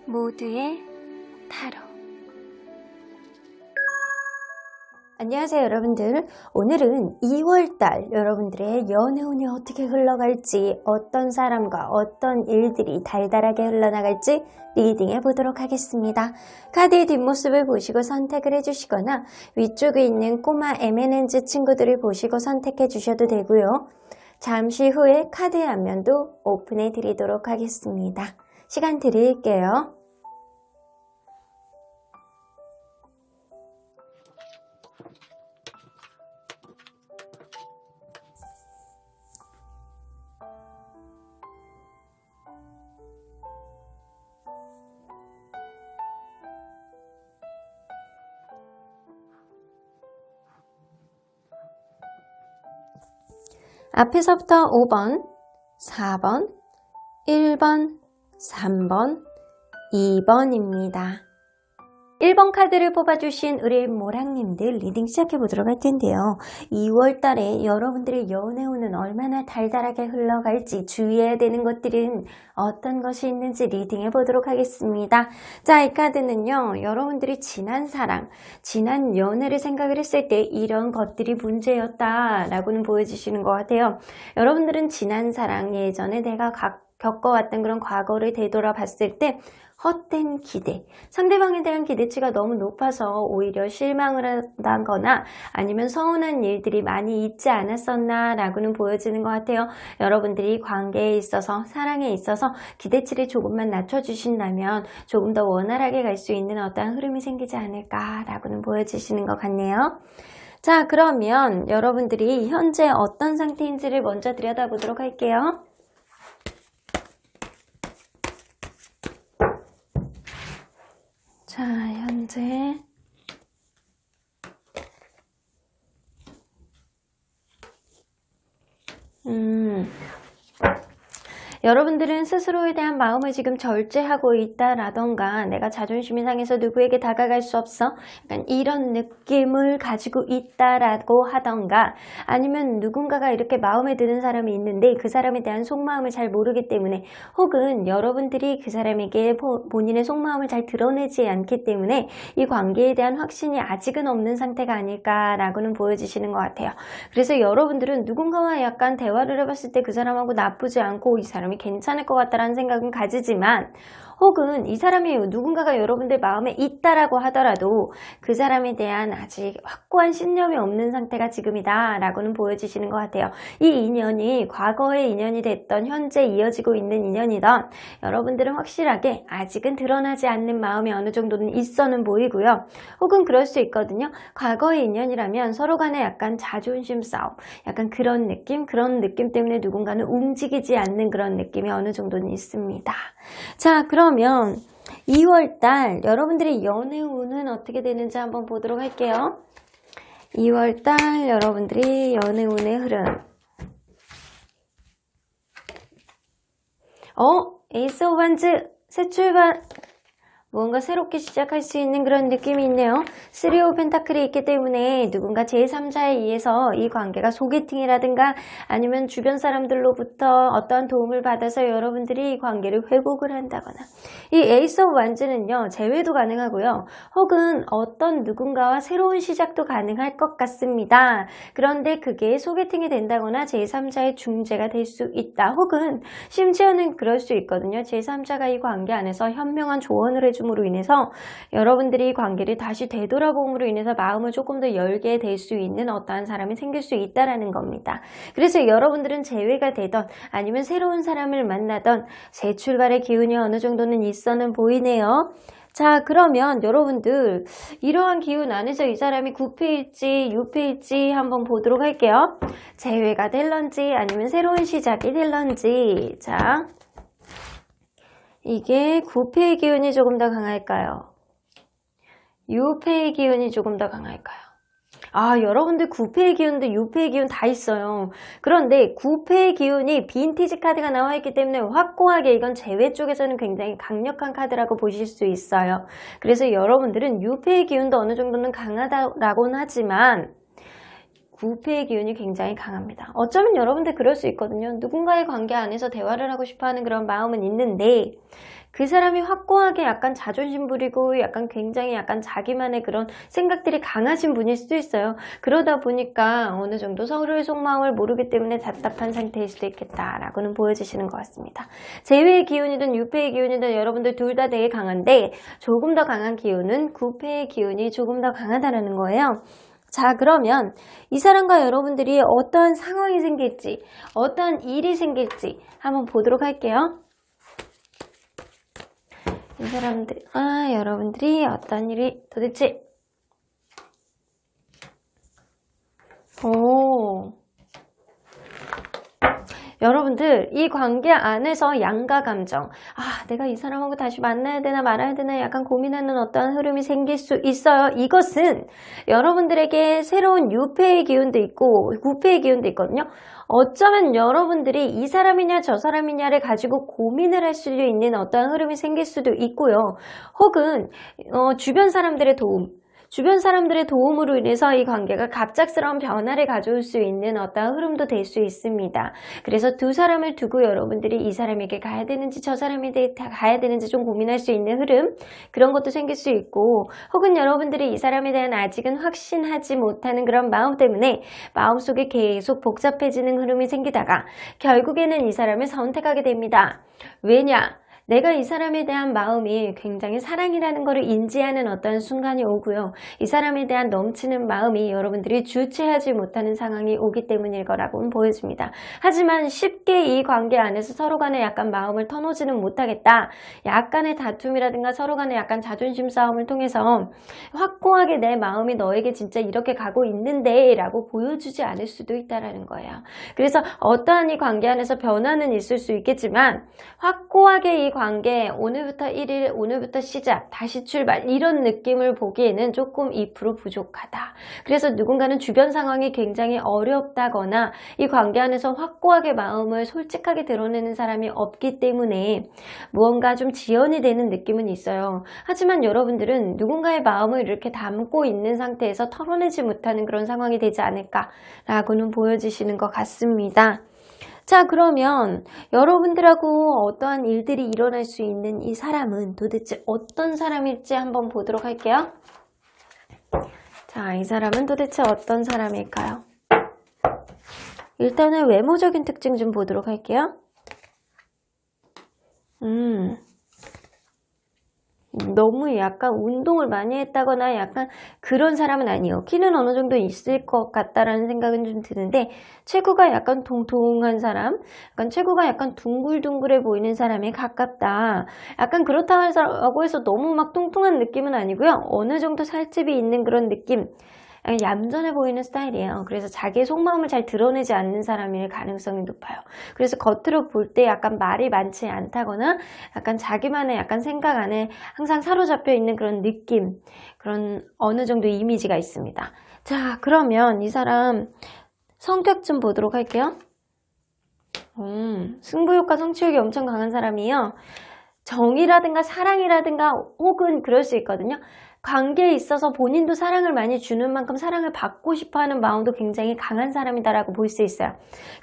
모두의 타로. 안녕하세요 여러분들. 오늘은 2월달 여러분들의 연애운이 어떻게 흘러갈지, 어떤 사람과 어떤 일들이 달달하게 흘러나갈지 리딩해 보도록 하겠습니다. 카드의 뒷모습을 보시고 선택을 해주시거나 위쪽에 있는 꼬마 M&N's 친구들을 보시고 선택해 주셔도 되고요. 잠시 후에 카드의 앞면도 오픈해 드리도록 하겠습니다. 시간 드릴게요. 앞에서부터 5번, 4번, 1번, 3번, 2번입니다. 1번 카드를 뽑아주신 우리 모랑님들 리딩 시작해보도록 할 텐데요. 2월달에 여러분들의 연애운은 얼마나 달달하게 흘러갈지 주의해야 되는 것들은 어떤 것이 있는지 리딩해보도록 하겠습니다. 자, 이 카드는요. 여러분들이 지난 사랑, 지난 연애를 생각을 했을 때 이런 것들이 문제였다라고는 보여주시는 것 같아요. 여러분들은 지난 사랑, 예전에 내가 겪어왔던 그런 과거를 되돌아봤을 때 헛된 기대, 상대방에 대한 기대치가 너무 높아서 오히려 실망을 한다거나 아니면 서운한 일들이 많이 있지 않았었나 라고는 보여지는 것 같아요. 여러분들이 관계에 있어서, 사랑에 있어서 기대치를 조금만 낮춰주신다면 조금 더 원활하게 갈 수 있는 어떠한 흐름이 생기지 않을까 라고는 보여지시는 것 같네요. 자, 그러면 여러분들이 현재 어떤 상태인지를 먼저 들여다보도록 할게요. 자, 현재 여러분들은 스스로에 대한 마음을 지금 절제하고 있다라던가 내가 자존심이 상해서 누구에게 다가갈 수 없어, 약간 이런 느낌을 가지고 있다라고 하던가, 아니면 누군가가 이렇게 마음에 드는 사람이 있는데 그 사람에 대한 속마음을 잘 모르기 때문에, 혹은 여러분들이 그 사람에게 본인의 속마음을 잘 드러내지 않기 때문에 이 관계에 대한 확신이 아직은 없는 상태가 아닐까라고는 보여지시는 것 같아요. 그래서 여러분들은 누군가와 약간 대화를 해봤을 때 그 사람하고 나쁘지 않고 이 사람이 괜찮을 것 같다라는 생각은 가지지만, 혹은 이 사람이 누군가가 여러분들 마음에 있다라고 하더라도 그 사람에 대한 아직 확고한 신념이 없는 상태가 지금이다 라고는 보여지시는 것 같아요. 이 인연이 과거의 인연이 됐던 현재 이어지고 있는 인연이던 여러분들은 확실하게 아직은 드러나지 않는 마음이 어느 정도는 있어는 보이고요. 혹은 그럴 수 있거든요. 과거의 인연이라면 서로 간에 약간 자존심 싸움, 약간 그런 느낌 때문에 누군가는 움직이지 않는 그런 느낌이 어느 정도는 있습니다. 자, 그러면 2월달 여러분들의 연애운은 어떻게 되는지 한번 보도록 할게요. 2월달 여러분들이 연애운의 흐름. 에이스 오브 원즈, 새 출발. 무언가 새롭게 시작할 수 있는 그런 느낌이 있네요. 3 오브 펜타클이 있기 때문에 누군가 제3자에 의해서 이 관계가 소개팅이라든가 아니면 주변 사람들로부터 어떠한 도움을 받아서 여러분들이 이 관계를 회복을 한다거나, 이 에이스 오브 완즈는요 재회도 가능하고요. 혹은 어떤 누군가와 새로운 시작도 가능할 것 같습니다. 그런데 그게 소개팅이 된다거나 제3자의 중재가 될 수 있다. 혹은 심지어는 그럴 수 있거든요. 제3자가 이 관계 안에서 현명한 조언을 해줌으로 인해서 여러분들이 관계를 다시 되돌아봄으로 인해서 마음을 조금 더 열게 될 수 있는 어떠한 사람이 생길 수 있다라는 겁니다. 그래서 여러분들은 재회가 되던 아니면 새로운 사람을 만나던 새 출발의 기운이 어느 정도는 있어는 보이네요. 자, 그러면 여러분들 이러한 기운 안에서 이 사람이 9패일지 6패일지 한번 보도록 할게요. 재회가 될런지 아니면 새로운 시작이 될런지. 자, 이게 9패의 기운이 조금 더 강할까요? 6패의 기운이 조금 더 강할까요? 여러분들 9패의 기운도 6패의 기운 다 있어요. 그런데 9패의 기운이 빈티지 카드가 나와 있기 때문에 확고하게 이건 재회 쪽에서는 굉장히 강력한 카드라고 보실 수 있어요. 그래서 여러분들은 6패의 기운도 어느 정도는 강하다라고는 하지만 9패의 기운이 굉장히 강합니다. 어쩌면 여러분들 그럴 수 있거든요. 누군가의 관계 안에서 대화를 하고 싶어하는 그런 마음은 있는데 그 사람이 확고하게 약간 자존심 부리고 약간 굉장히 약간 자기만의 그런 생각들이 강하신 분일 수도 있어요. 그러다 보니까 어느 정도 서로의 속마음을 모르기 때문에 답답한 상태일 수도 있겠다라고는 보여주시는 것 같습니다. 재회의 기운이든 유패의 기운이든 여러분들 둘 다 되게 강한데 조금 더 강한 기운은 구패의 기운이 조금 더 강하다는 거예요. 자, 그러면 이 사람과 여러분들이 어떠한 상황이 생길지, 어떠한 일이 생길지 한번 보도록 할게요. 이 사람들, 여러분들이 어떤 일이 도대체, 여러분들 이 관계 안에서 양가 감정, 내가 이 사람하고 다시 만나야 되나 말아야 되나 약간 고민하는 어떤 흐름이 생길 수 있어요. 이것은 여러분들에게 새로운 유패의 기운도 있고 구패의 기운도 있거든요. 어쩌면 여러분들이 이 사람이냐 저 사람이냐를 가지고 고민을 할 수 있는 어떤 흐름이 생길 수도 있고요. 혹은 주변 사람들의 도움으로 인해서 이 관계가 갑작스러운 변화를 가져올 수 있는 어떤 흐름도 될 수 있습니다. 그래서 두 사람을 두고 여러분들이 이 사람에게 가야 되는지 저 사람에게 가야 되는지 좀 고민할 수 있는 흐름, 그런 것도 생길 수 있고, 혹은 여러분들이 이 사람에 대한 아직은 확신하지 못하는 그런 마음 때문에 마음속에 계속 복잡해지는 흐름이 생기다가 결국에는 이 사람을 선택하게 됩니다. 왜냐? 내가 이 사람에 대한 마음이 굉장히 사랑이라는 것을 인지하는 어떤 순간이 오고요. 이 사람에 대한 넘치는 마음이 여러분들이 주체하지 못하는 상황이 오기 때문일 거라고 보여집니다. 하지만 쉽게 이 관계 안에서 서로 간에 약간 마음을 터놓지는 못하겠다. 약간의 다툼이라든가 서로 간에 약간 자존심 싸움을 통해서 확고하게 내 마음이 너에게 진짜 이렇게 가고 있는데 라고 보여주지 않을 수도 있다는 거예요. 그래서 어떠한 이 관계 안에서 변화는 있을 수 있겠지만 확고하게 이 관계 오늘부터 1일 오늘부터 시작 다시 출발 이런 느낌을 보기에는 조금 2% 부족하다. 그래서 누군가는 주변 상황이 굉장히 어렵다거나 이 관계 안에서 확고하게 마음을 솔직하게 드러내는 사람이 없기 때문에 무언가 좀 지연이 되는 느낌은 있어요. 하지만 여러분들은 누군가의 마음을 이렇게 담고 있는 상태에서 털어내지 못하는 그런 상황이 되지 않을까라고는 보여지시는 것 같습니다. 자, 그러면 여러분들하고 어떠한 일들이 일어날 수 있는 이 사람은 도대체 어떤 사람일지 한번 보도록 할게요. 자, 이 사람은 도대체 어떤 사람일까요? 일단은 외모적인 특징 좀 보도록 할게요. 너무 약간 운동을 많이 했다거나 약간 그런 사람은 아니에요. 키는 어느 정도 있을 것 같다라는 생각은 좀 드는데 체구가 약간 통통한 사람, 약간 체구가 약간 둥글둥글해 보이는 사람에 가깝다. 약간 그렇다고 해서 너무 막 뚱뚱한 느낌은 아니고요. 어느 정도 살집이 있는 그런 느낌. 얌전해 보이는 스타일이에요. 그래서 자기의 속마음을 잘 드러내지 않는 사람일 가능성이 높아요. 그래서 겉으로 볼 때 약간 말이 많지 않다거나 약간 자기만의 약간 생각 안에 항상 사로잡혀 있는 그런 느낌, 그런 어느 정도 이미지가 있습니다. 자, 그러면 이 사람 성격 좀 보도록 할게요. 승부욕과 성취욕이 엄청 강한 사람이에요. 정이라든가 사랑이라든가 혹은 그럴 수 있거든요. 관계에 있어서 본인도 사랑을 많이 주는 만큼 사랑을 받고 싶어하는 마음도 굉장히 강한 사람이다라고 볼 수 있어요.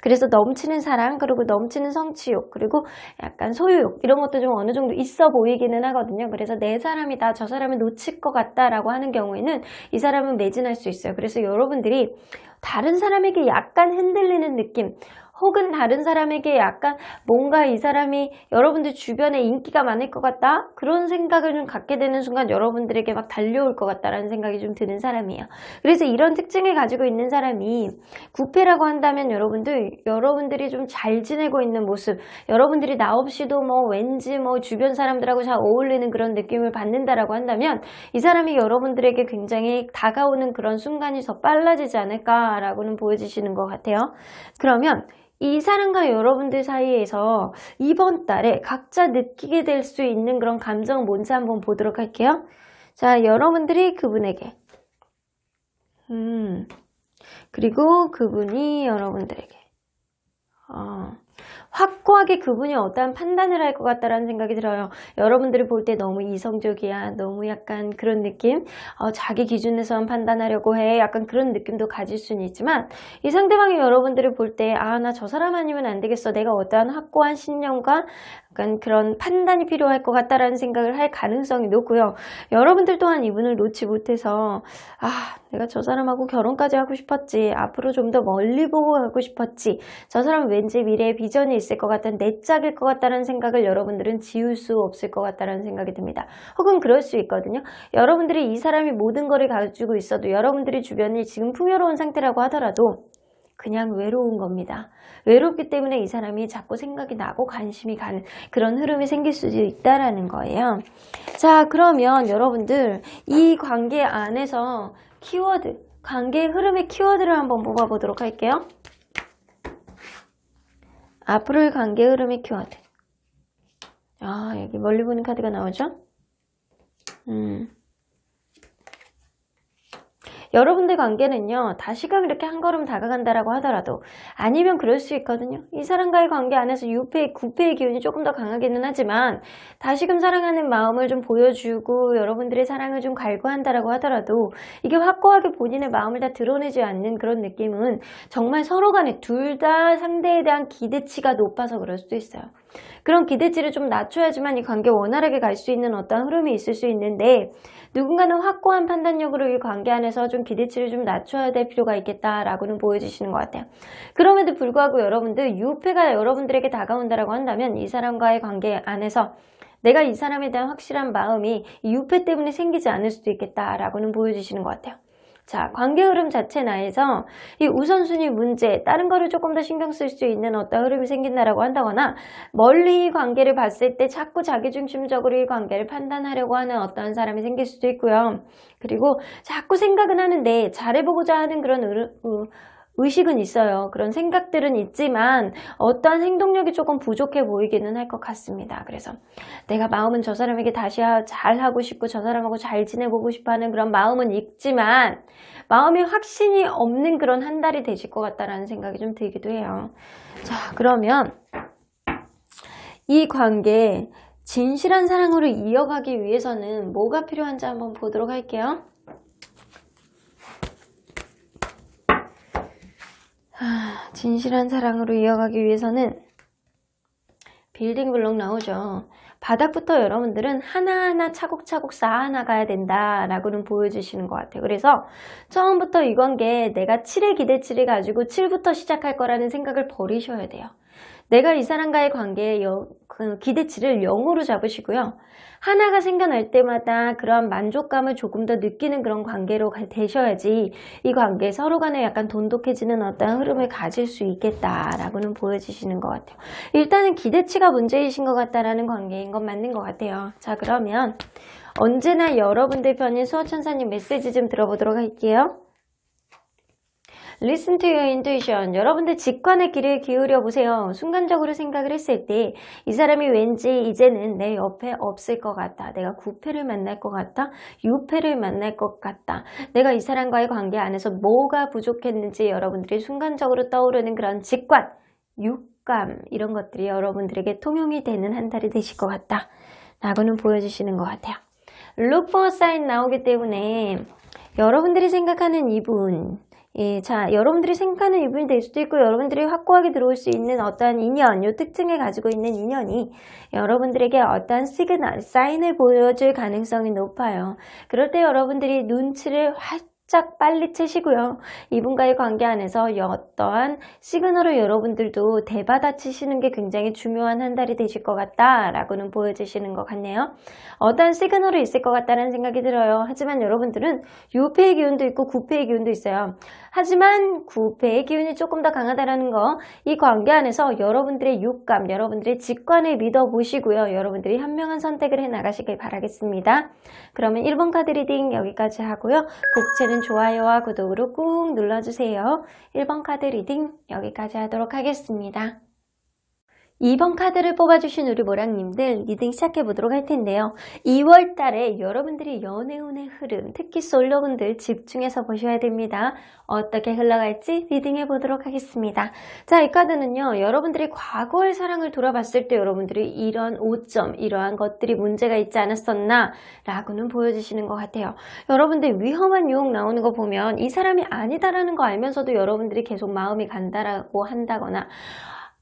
그래서 넘치는 사랑, 그리고 넘치는 성취욕, 그리고 약간 소유욕 이런 것도 좀 어느 정도 있어 보이기는 하거든요. 그래서 내 사람이다, 저 사람을 놓칠 것 같다라고 하는 경우에는 이 사람은 매진할 수 있어요. 그래서 여러분들이 다른 사람에게 약간 흔들리는 느낌, 혹은 다른 사람에게 약간 뭔가 이 사람이 여러분들 주변에 인기가 많을 것 같다? 그런 생각을 좀 갖게 되는 순간 여러분들에게 막 달려올 것 같다라는 생각이 좀 드는 사람이에요. 그래서 이런 특징을 가지고 있는 사람이 구패라고 한다면 여러분들이 좀 잘 지내고 있는 모습, 여러분들이 나 없이도 왠지 주변 사람들하고 잘 어울리는 그런 느낌을 받는다라고 한다면 이 사람이 여러분들에게 굉장히 다가오는 그런 순간이 더 빨라지지 않을까라고는 보여지시는 것 같아요. 그러면 이 사람과 여러분들 사이에서 이번 달에 각자 느끼게 될 수 있는 그런 감정은 뭔지 한번 보도록 할게요. 자, 여러분들이 그분에게 그리고 그분이 여러분들에게 확고하게 그분이 어떠한 판단을 할 것 같다라는 생각이 들어요. 여러분들이 볼 때 너무 이성적이야. 너무 약간 그런 느낌? 자기 기준에서만 판단하려고 해. 약간 그런 느낌도 가질 수는 있지만 이 상대방이 여러분들을 볼 때 나 저 사람 아니면 안 되겠어. 내가 어떠한 확고한 신념과 약간 그런 판단이 필요할 것 같다라는 생각을 할 가능성이 높고요. 여러분들 또한 이분을 놓지 못해서 내가 저 사람하고 결혼까지 하고 싶었지. 앞으로 좀 더 멀리 보고 가고 싶었지. 저 사람은 왠지 미래에 비전이 있을 것 같은 내 짝일 것 같다는 생각을 여러분들은 지울 수 없을 것 같다는 생각이 듭니다. 혹은 그럴 수 있거든요. 여러분들이 이 사람이 모든 거를 가지고 있어도 여러분들이 주변이 지금 풍요로운 상태라고 하더라도 그냥 외로운 겁니다. 외롭기 때문에 이 사람이 자꾸 생각이 나고 관심이 가는 그런 흐름이 생길 수도 있다라는 거예요. 자, 그러면 여러분들 이 관계 안에서 키워드, 관계의 흐름의 키워드를 한번 뽑아보도록 할게요. 앞으로의 관계 흐름의 키워드. 여기 멀리 보는 카드가 나오죠? 여러분들 관계는요, 다시금 이렇게 한 걸음 다가간다라고 하더라도, 아니면 그럴 수 있거든요. 이 사람과의 관계 안에서 유패, 구패의 기운이 조금 더 강하기는 하지만, 다시금 사랑하는 마음을 좀 보여주고, 여러분들의 사랑을 좀 갈구한다라고 하더라도, 이게 확고하게 본인의 마음을 다 드러내지 않는 그런 느낌은, 정말 서로 간에 둘 다 상대에 대한 기대치가 높아서 그럴 수도 있어요. 그런 기대치를 좀 낮춰야지만 이 관계 원활하게 갈 수 있는 어떤 흐름이 있을 수 있는데, 누군가는 확고한 판단력으로 이 관계 안에서 좀 기대치를 좀 낮춰야 될 필요가 있겠다라고는 보여주시는 것 같아요. 그럼에도 불구하고 여러분들 유패가 여러분들에게 다가온다라고 한다면 이 사람과의 관계 안에서 내가 이 사람에 대한 확실한 마음이 이 유패 때문에 생기지 않을 수도 있겠다라고는 보여주시는 것 같아요. 자, 관계 흐름 자체 나에서 이 우선순위 문제, 다른 거를 조금 더 신경 쓸 수 있는 어떤 흐름이 생긴다라고 한다거나 멀리 이 관계를 봤을 때 자꾸 자기중심적으로 이 관계를 판단하려고 하는 어떤 사람이 생길 수도 있고요. 그리고 자꾸 생각은 하는데 잘해보고자 하는 그런 의식은 있어요. 그런 생각들은 있지만 어떠한 행동력이 조금 부족해 보이기는 할 것 같습니다. 그래서 내가 마음은 저 사람에게 다시 잘하고 싶고 저 사람하고 잘 지내보고 싶어하는 그런 마음은 있지만 마음이 확신이 없는 그런 한 달이 되실 것 같다라는 생각이 좀 들기도 해요. 자, 그러면 이 관계 진실한 사랑으로 이어가기 위해서는 뭐가 필요한지 한번 보도록 할게요. 진실한 사랑으로 이어가기 위해서는 빌딩 블록 나오죠. 바닥부터 여러분들은 하나하나 차곡차곡 쌓아나가야 된다라고는 보여주시는 것 같아요. 그래서 처음부터 이 관계에 내가 7의 기대치를 가지고 7부터 시작할 거라는 생각을 버리셔야 돼요. 내가 이 사람과의 관계에 그 기대치를 0으로 잡으시고요. 하나가 생겨날 때마다 그런 만족감을 조금 더 느끼는 그런 관계로 되셔야지 이 관계 서로 간에 약간 돈독해지는 어떤 흐름을 가질 수 있겠다라고는 보여주시는 것 같아요. 일단은 기대치가 문제이신 것 같다라는 관계인 건 맞는 것 같아요. 자, 그러면 언제나 여러분들 편인 수호천사님 메시지 좀 들어보도록 할게요. Listen to your intuition. 여러분들 직관의 귀를 기울여 보세요. 순간적으로 생각을 했을 때 이 사람이 왠지 이제는 내 옆에 없을 것 같다. 내가 구패를 만날 것 같다. 유패를 만날 것 같다. 내가 이 사람과의 관계 안에서 뭐가 부족했는지 여러분들이 순간적으로 떠오르는 그런 직관, 육감 이런 것들이 여러분들에게 통용이 되는 한 달이 되실 것 같다. 라고는 보여주시는 것 같아요. Look for sign 나오기 때문에 여러분들이 생각하는 이분 자, 여러분들이 생각하는 이분이 될 수도 있고 여러분들이 확고하게 들어올 수 있는 어떠한 인연, 이 특징을 가지고 있는 인연이 여러분들에게 어떠한 시그널, 사인을 보여줄 가능성이 높아요. 그럴 때 여러분들이 눈치를 활짝 빨리 채시고요. 이분과의 관계 안에서 어떠한 시그널을 여러분들도 대받아치시는 게 굉장히 중요한 한 달이 되실 것 같다라고는 보여주시는 것 같네요. 어떠한 시그널이 있을 것 같다는 생각이 들어요. 하지만 여러분들은 유패의 기운도 있고 구패의 기운도 있어요. 하지만 구패의 기운이 조금 더 강하다는 거, 이 관계 안에서 여러분들의 육감, 여러분들의 직관을 믿어보시고요. 여러분들이 현명한 선택을 해나가시길 바라겠습니다. 그러면 1번 카드 리딩 여기까지 하고요. 복채는 좋아요와 구독으로 꾹 눌러주세요. 1번 카드 리딩 여기까지 하도록 하겠습니다. 2번 카드를 뽑아주신 우리 모랑님들 리딩 시작해보도록 할 텐데요. 2월 달에 여러분들이 연애운의 흐름, 특히 솔로분들 집중해서 보셔야 됩니다. 어떻게 흘러갈지 리딩해보도록 하겠습니다. 자, 이 카드는요. 여러분들이 과거의 사랑을 돌아봤을 때 여러분들이 이런 오점, 이러한 것들이 문제가 있지 않았었나? 라고는 보여주시는 것 같아요. 여러분들 위험한 유혹 나오는 거 보면 이 사람이 아니다라는 거 알면서도 여러분들이 계속 마음이 간다라고 한다거나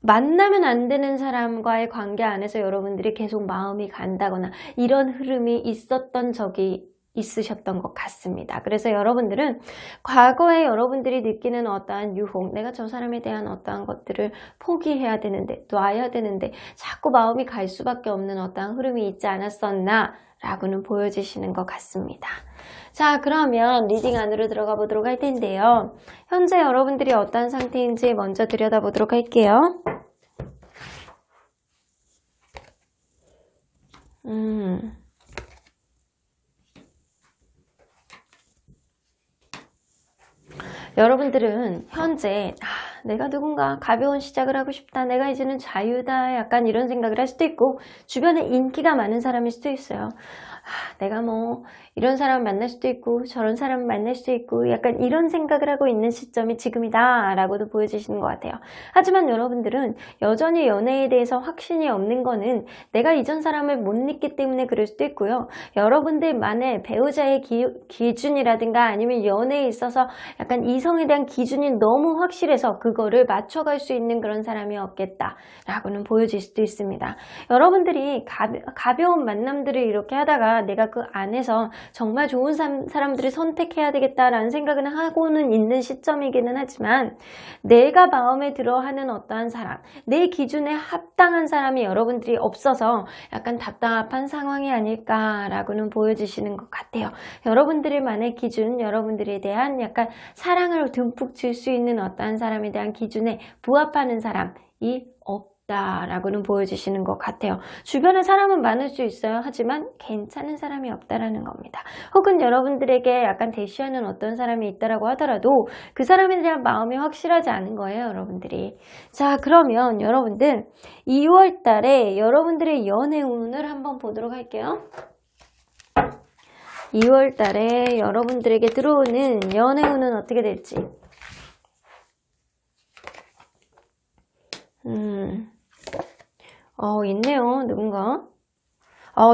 만나면 안 되는 사람과의 관계 안에서 여러분들이 계속 마음이 간다거나 이런 흐름이 있었던 적이 있으셨던 것 같습니다. 그래서 여러분들은 과거에 여러분들이 느끼는 어떠한 유혹, 내가 저 사람에 대한 어떠한 것들을 포기해야 되는데, 놔야 되는데 자꾸 마음이 갈 수밖에 없는 어떠한 흐름이 있지 않았었나? 라고는 보여주시는 것 같습니다. 자, 그러면 리딩 안으로 들어가 보도록 할 텐데요. 현재 여러분들이 어떤 상태인지 먼저 들여다보도록 할게요. 여러분들은 현재 내가 누군가 가벼운 시작을 하고 싶다. 내가 이제는 자유다. 약간 이런 생각을 할 수도 있고 주변에 인기가 많은 사람일 수도 있어요. 내가 뭐 이런 사람 만날 수도 있고 저런 사람 만날 수도 있고 약간 이런 생각을 하고 있는 시점이 지금이다 라고도 보여주시는 것 같아요. 하지만 여러분들은 여전히 연애에 대해서 확신이 없는 거는 내가 이전 사람을 못 믿기 때문에 그럴 수도 있고요. 여러분들만의 배우자의 기준이라든가 아니면 연애에 있어서 약간 이성에 대한 기준이 너무 확실해서 그거를 맞춰갈 수 있는 그런 사람이 없겠다 라고는 보여질 수도 있습니다. 여러분들이 가벼운 만남들을 이렇게 하다가 내가 그 안에서 정말 좋은 사람들을 선택해야 되겠다라는 생각은 하고는 있는 시점이기는 하지만 내가 마음에 들어하는 어떠한 사람, 내 기준에 합당한 사람이 여러분들이 없어서 약간 답답한 상황이 아닐까라고는 보여주시는 것 같아요. 여러분들만의 기준, 여러분들에 대한 약간 사랑을 듬뿍 줄 수 있는 어떠한 사람에 대한 기준에 부합하는 사람이 라고는 보여주시는 것 같아요. 주변에 사람은 많을 수 있어요. 하지만 괜찮은 사람이 없다라는 겁니다. 혹은 여러분들에게 약간 대시하는 어떤 사람이 있다라고 하더라도 그 사람에 대한 마음이 확실하지 않은 거예요. 여러분들이. 자, 그러면 여러분들 2월 달에 여러분들의 연애 운을 한번 보도록 할게요. 2월 달에 여러분들에게 들어오는 연애 운은 어떻게 될지. 있네요. 누군가.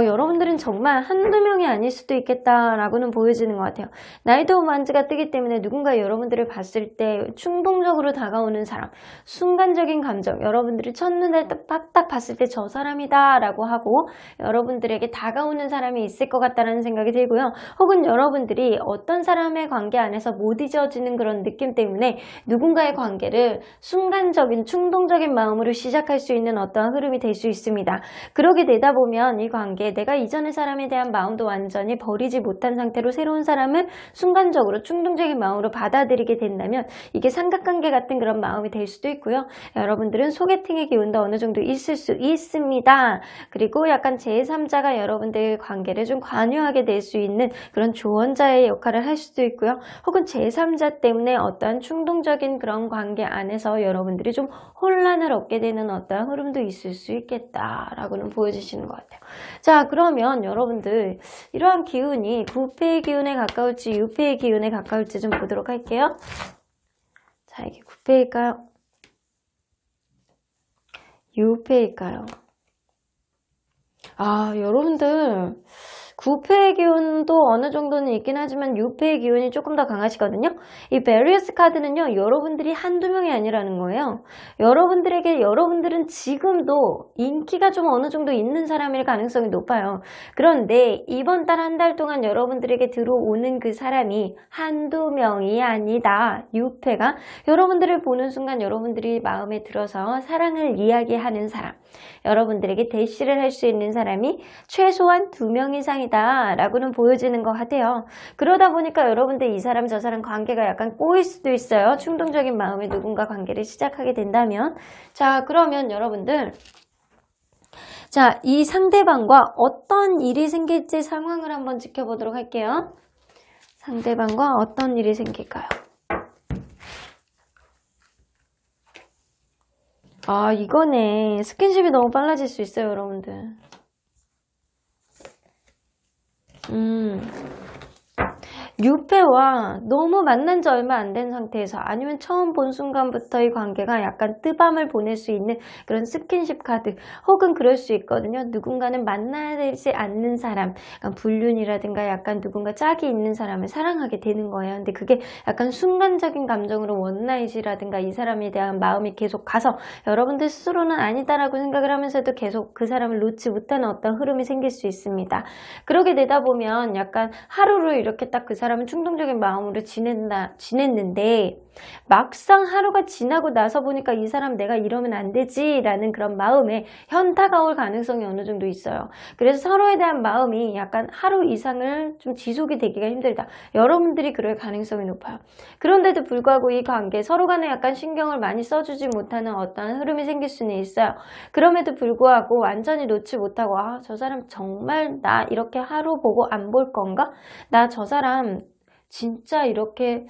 여러분들은 정말 한두 명이 아닐 수도 있겠다라고는 보여지는 것 같아요. 나이트 오브 완즈가 뜨기 때문에 누군가 여러분들을 봤을 때 충동적으로 다가오는 사람, 순간적인 감정, 여러분들이 첫눈에 딱 봤을 때 저 사람이다 라고 하고 여러분들에게 다가오는 사람이 있을 것 같다는 생각이 들고요. 혹은 여러분들이 어떤 사람의 관계 안에서 못 잊어지는 그런 느낌 때문에 누군가의 관계를 순간적인 충동적인 마음으로 시작할 수 있는 어떠한 흐름이 될 수 있습니다. 그러게 되다 보면 이 관계, 내가 이전의 사람에 대한 마음도 완전히 버리지 못한 상태로 새로운 사람을 순간적으로 충동적인 마음으로 받아들이게 된다면 이게 삼각관계 같은 그런 마음이 될 수도 있고요. 여러분들은 소개팅의 기운도 어느 정도 있을 수 있습니다. 그리고 약간 제3자가 여러분들의 관계를 좀 관여하게 될 수 있는 그런 조언자의 역할을 할 수도 있고요. 혹은 제3자 때문에 어떠한 충동적인 그런 관계 안에서 여러분들이 좀 혼란을 얻게 되는 어떠한 흐름도 있을 수 있겠다라고는 보여주시는 것 같아요. 자, 그러면 여러분들 이러한 기운이 9패의 기운에 가까울지 6패의 기운에 가까울지 좀 보도록 할게요. 자, 이게 9패일까요? 6패일까요? 여러분들 9패의 기운도 어느 정도는 있긴 하지만 6패의 기운이 조금 더 강하시거든요. 이 베리어스 카드는요. 여러분들이 한두 명이 아니라는 거예요. 여러분들은 지금도 인기가 좀 어느 정도 있는 사람일 가능성이 높아요. 그런데 이번 달 한 달 동안 여러분들에게 들어오는 그 사람이 한두 명이 아니다. 6패가 여러분들을 보는 순간 여러분들이 마음에 들어서 사랑을 이야기하는 사람, 여러분들에게 대시를 할 수 있는 사람이 최소한 2명 이상이다 라고는 보여지는 것 같아요. 그러다 보니까 여러분들 이 사람 저 사람 관계가 약간 꼬일 수도 있어요. 충동적인 마음에 누군가 관계를 시작하게 된다면. 자, 그러면 여러분들 이 상대방과 어떤 일이 생길지 상황을 한번 지켜보도록 할게요. 상대방과 어떤 일이 생길까요? 아, 이거네. 스킨십이 너무 빨라질 수 있어요, 여러분들. 뉴페와 너무 만난 지 얼마 안 된 상태에서 아니면 처음 본 순간부터 이 관계가 약간 뜨밤을 보낼 수 있는 그런 스킨십 카드 혹은 그럴 수 있거든요. 누군가는 만나지 않는 사람, 약간 불륜이라든가 약간 누군가 짝이 있는 사람을 사랑하게 되는 거예요. 근데 그게 약간 순간적인 감정으로 원나잇이라든가 이 사람에 대한 마음이 계속 가서 여러분들 스스로는 아니다라고 생각을 하면서도 계속 그 사람을 놓지 못하는 어떤 흐름이 생길 수 있습니다. 그러게 되다 보면 약간 하루를 이렇게 딱 그 사람은 충동적인 마음으로 지냈는데 막상 하루가 지나고 나서 보니까 이 사람 내가 이러면 안 되지 라는 그런 마음에 현타가 올 가능성이 어느 정도 있어요. 그래서 서로에 대한 마음이 약간 하루 이상을 좀 지속이 되기가 힘들다. 여러분들이 그럴 가능성이 높아요. 그런데도 불구하고 이 관계 서로 간에 약간 신경을 많이 써주지 못하는 어떤 흐름이 생길 수는 있어요. 그럼에도 불구하고 완전히 놓지 못하고 아, 저 사람 정말 나 이렇게 하루 보고 안 볼 건가? 나 저 사람 진짜 이렇게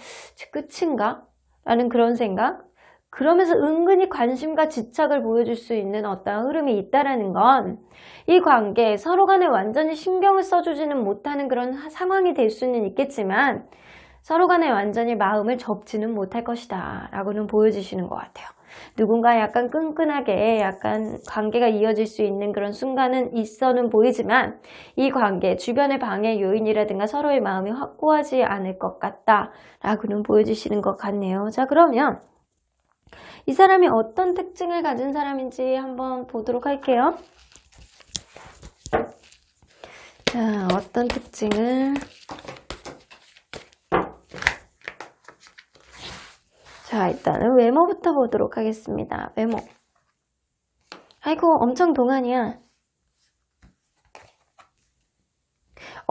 끝인가? 라는 그런 생각? 그러면서 은근히 관심과 집착을 보여줄 수 있는 어떤 흐름이 있다라는 건 이 관계 서로 간에 완전히 신경을 써주지는 못하는 그런 상황이 될 수는 있겠지만 서로 간에 완전히 마음을 접지는 못할 것이다 라고는 보여주시는 것 같아요. 누군가 약간 끈끈하게 약간 관계가 이어질 수 있는 그런 순간은 있어는 보이지만 이 관계 주변의 방해 요인이라든가 서로의 마음이 확고하지 않을 것 같다 라고는 보여주시는 것 같네요. 자, 그러면 이 사람이 어떤 특징을 가진 사람인지 한번 보도록 할게요. 자, 어떤 특징을 자, 일단은 외모부터 보도록 하겠습니다. 외모. 아이고, 엄청 동안이야.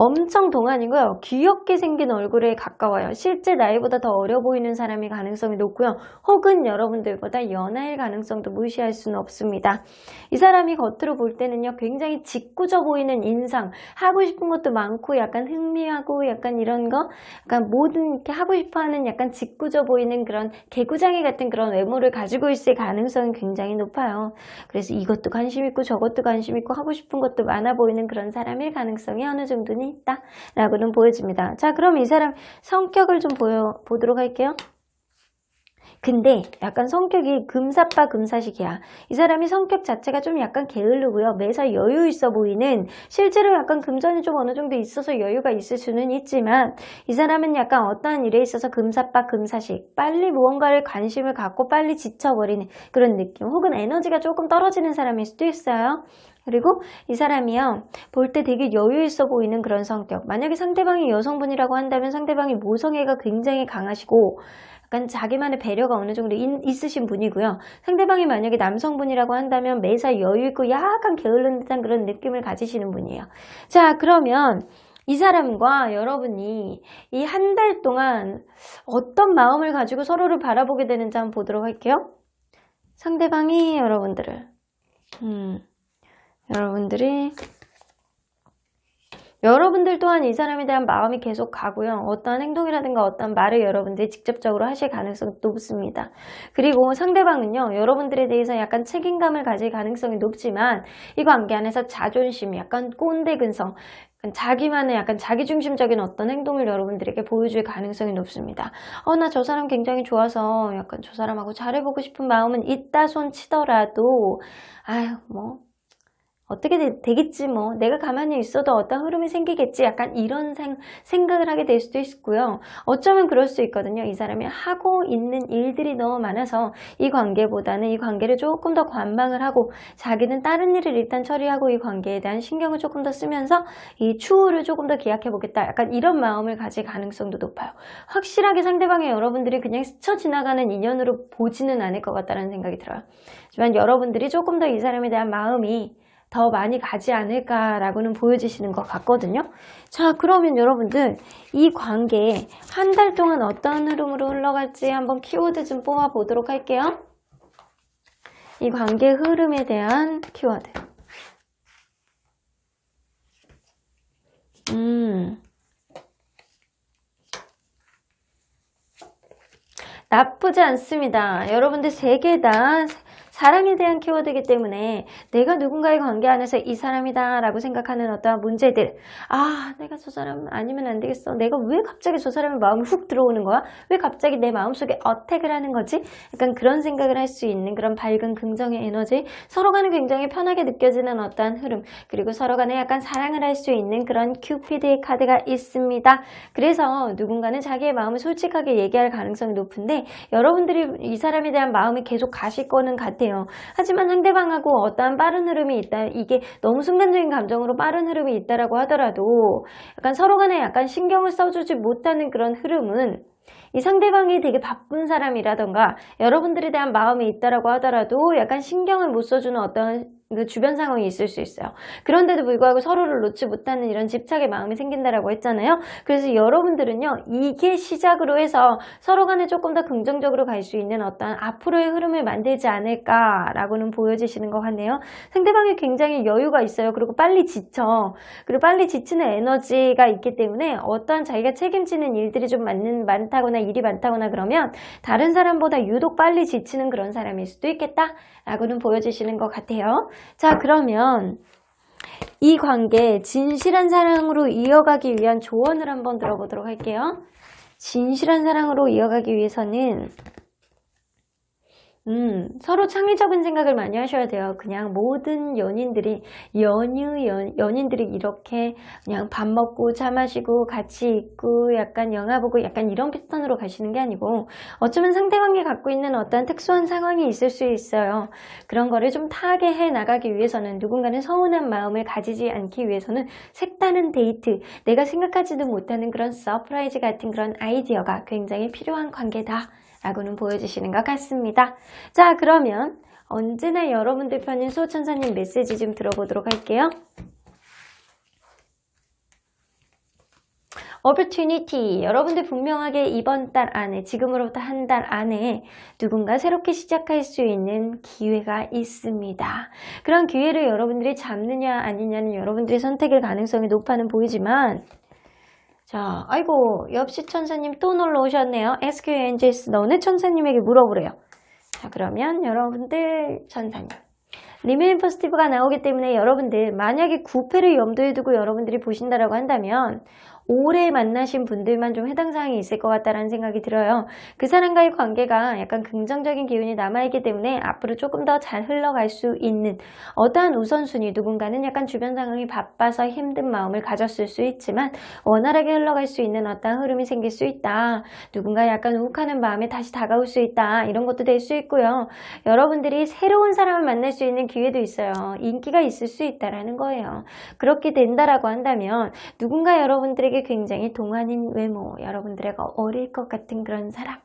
엄청 동안이고요. 귀엽게 생긴 얼굴에 가까워요. 실제 나이보다 더 어려 보이는 사람이 가능성이 높고요. 혹은 여러분들보다 연하일 가능성도 무시할 수는 없습니다. 이 사람이 겉으로 볼 때는요. 굉장히 짓궂어 보이는 인상, 하고 싶은 것도 많고 약간 흥미하고 약간 이런 거, 약간 뭐든 이렇게 하고 싶어하는 약간 짓궂어 보이는 그런 개구장이 같은 그런 외모를 가지고 있을 가능성이 굉장히 높아요. 그래서 이것도 관심 있고 저것도 관심 있고 하고 싶은 것도 많아 보이는 그런 사람일 가능성이 어느 정도는 있다 라고는 보여집니다. 자, 그럼 이 사람 성격을 좀 보도록 할게요. 근데 약간 성격이 금사빠 금사식이야. 이 사람이 성격 자체가 좀 약간 게으르고요. 매사 여유 있어 보이는, 실제로 약간 금전이 좀 어느 정도 있어서 여유가 있을 수는 있지만 이 사람은 약간 어떠한 일에 있어서 금사빠 금사식, 빨리 무언가를 관심을 갖고 빨리 지쳐버리는 그런 느낌, 혹은 에너지가 조금 떨어지는 사람일 수도 있어요. 그리고 이 사람이요, 볼 때 되게 여유 있어 보이는 그런 성격. 만약에 상대방이 여성분이라고 한다면 상대방이 모성애가 굉장히 강하시고 약간 자기만의 배려가 어느 정도 있으신 분이고요. 상대방이 만약에 남성분이라고 한다면 매사 여유 있고 약간 게으른 듯한 그런 느낌을 가지시는 분이에요. 자, 그러면 이 사람과 여러분이 이 한 달 동안 어떤 마음을 가지고 서로를 바라보게 되는지 한번 보도록 할게요. 상대방이 여러분들 또한 이 사람에 대한 마음이 계속 가고요. 어떠한 행동이라든가 어떠한 말을 여러분들이 직접적으로 하실 가능성이 높습니다. 그리고 상대방은요, 여러분들에 대해서 약간 책임감을 가질 가능성이 높지만 이 관계 안에서 자존심, 약간 꼰대 근성, 자기만의 약간 자기중심적인 어떤 행동을 여러분들에게 보여줄 가능성이 높습니다. 나 저 사람 굉장히 좋아서 약간 저 사람하고 잘해보고 싶은 마음은 있다 손 치더라도 아유 뭐 어떻게 되겠지 뭐, 내가 가만히 있어도 어떤 흐름이 생기겠지, 약간 이런 생각을 하게 될 수도 있고요. 어쩌면 그럴 수 있거든요. 이 사람이 하고 있는 일들이 너무 많아서 이 관계보다는 이 관계를 조금 더 관망을 하고 자기는 다른 일을 일단 처리하고 이 관계에 대한 신경을 조금 더 쓰면서 이 추후를 조금 더 기약해 보겠다, 약간 이런 마음을 가질 가능성도 높아요. 확실하게 상대방의 여러분들이 그냥 스쳐 지나가는 인연으로 보지는 않을 것 같다는 생각이 들어요. 하지만 여러분들이 조금 더 이 사람에 대한 마음이 더 많이 가지 않을까라고는 보여지시는 것 같거든요. 자, 그러면 여러분들 이 관계 한 달 동안 어떤 흐름으로 흘러갈지 한번 키워드 좀 뽑아 보도록 할게요. 이 관계 흐름에 대한 키워드. 나쁘지 않습니다. 여러분들 세 개 다 사랑에 대한 키워드이기 때문에 내가 누군가의 관계 안에서 이 사람이다 라고 생각하는 어떠한 문제들, 아 내가 저 사람 아니면 안 되겠어, 내가 왜 갑자기 저 사람의 마음이 훅 들어오는 거야, 왜 갑자기 내 마음속에 어택을 하는 거지, 약간 그런 생각을 할 수 있는 그런 밝은 긍정의 에너지, 서로 간에 굉장히 편하게 느껴지는 어떠한 흐름, 그리고 서로 간에 약간 사랑을 할 수 있는 그런 큐피드의 카드가 있습니다. 그래서 누군가는 자기의 마음을 솔직하게 얘기할 가능성이 높은데 여러분들이 이 사람에 대한 마음이 계속 가실 거는 같아요. 하지만 상대방하고 어떠한 빠른 흐름이 있다, 이게 너무 순간적인 감정으로 빠른 흐름이 있다라고 하더라도 약간 서로 간에 약간 신경을 써주지 못하는 그런 흐름은 이 상대방이 되게 바쁜 사람이라던가 여러분들에 대한 마음이 있다라고 하더라도 약간 신경을 못 써주는 어떤 그 주변 상황이 있을 수 있어요. 그런데도 불구하고 서로를 놓지 못하는 이런 집착의 마음이 생긴다라고 했잖아요. 그래서 여러분들은요, 이게 시작으로 해서 서로 간에 조금 더 긍정적으로 갈 수 있는 어떤 앞으로의 흐름을 만들지 않을까라고는 보여지시는 것 같네요. 상대방이 굉장히 여유가 있어요. 그리고 빨리 지쳐. 그리고 빨리 지치는 에너지가 있기 때문에 어떠한 자기가 책임지는 일들이 좀 많다거나 일이 많다거나 그러면 다른 사람보다 유독 빨리 지치는 그런 사람일 수도 있겠다라고는 보여지시는 것 같아요. 자, 그러면 이 관계 진실한 사랑으로 이어가기 위한 조언을 한번 들어보도록 할게요. 진실한 사랑으로 이어가기 위해서는 서로 창의적인 생각을 많이 하셔야 돼요. 그냥 모든 연인들이 연인들이 이렇게 그냥 밥 먹고 차 마시고 같이 있고 약간 영화 보고 약간 이런 패턴으로 가시는 게 아니고 어쩌면 상대방이 갖고 있는 어떤 특수한 상황이 있을 수 있어요. 그런 거를 좀 타하게 해 나가기 위해서는, 누군가는 서운한 마음을 가지지 않기 위해서는 색다른 데이트, 내가 생각하지도 못하는 그런 서프라이즈 같은 그런 아이디어가 굉장히 필요한 관계다 라고는 보여주시는 것 같습니다. 자, 그러면 언제나 여러분들 편인 수호천사님 메시지 좀 들어보도록 할게요. opportunity, 여러분들 분명하게 이번 달 안에, 지금으로부터 한 달 안에 누군가 새롭게 시작할 수 있는 기회가 있습니다. 그런 기회를 여러분들이 잡느냐 아니냐는 여러분들의 선택일 가능성이 높아는 보이지만, 자, 아이고 옆시 천사님 또 놀러 오셨네요. Ask your angels, 너네 천사님에게 물어보래요. 자, 그러면 여러분들 천사님, 리메인 포지티브가 나오기 때문에 여러분들 만약에 9패를 염두에 두고 여러분들이 보신다라고 한다면 올해 만나신 분들만 좀 해당 사항이 있을 것 같다라는 생각이 들어요. 그 사람과의 관계가 약간 긍정적인 기운이 남아있기 때문에 앞으로 조금 더 잘 흘러갈 수 있는 어떠한 우선순위, 누군가는 약간 주변 상황이 바빠서 힘든 마음을 가졌을 수 있지만 원활하게 흘러갈 수 있는 어떠한 흐름이 생길 수 있다. 누군가 약간 욱하는 마음에 다시 다가올 수 있다. 이런 것도 될 수 있고요. 여러분들이 새로운 사람을 만날 수 있는 기회도 있어요. 인기가 있을 수 있다라는 거예요. 그렇게 된다라고 한다면 누군가 여러분들에게 굉장히 동안인 외모, 여러분들에게 어릴 것 같은 그런 사람,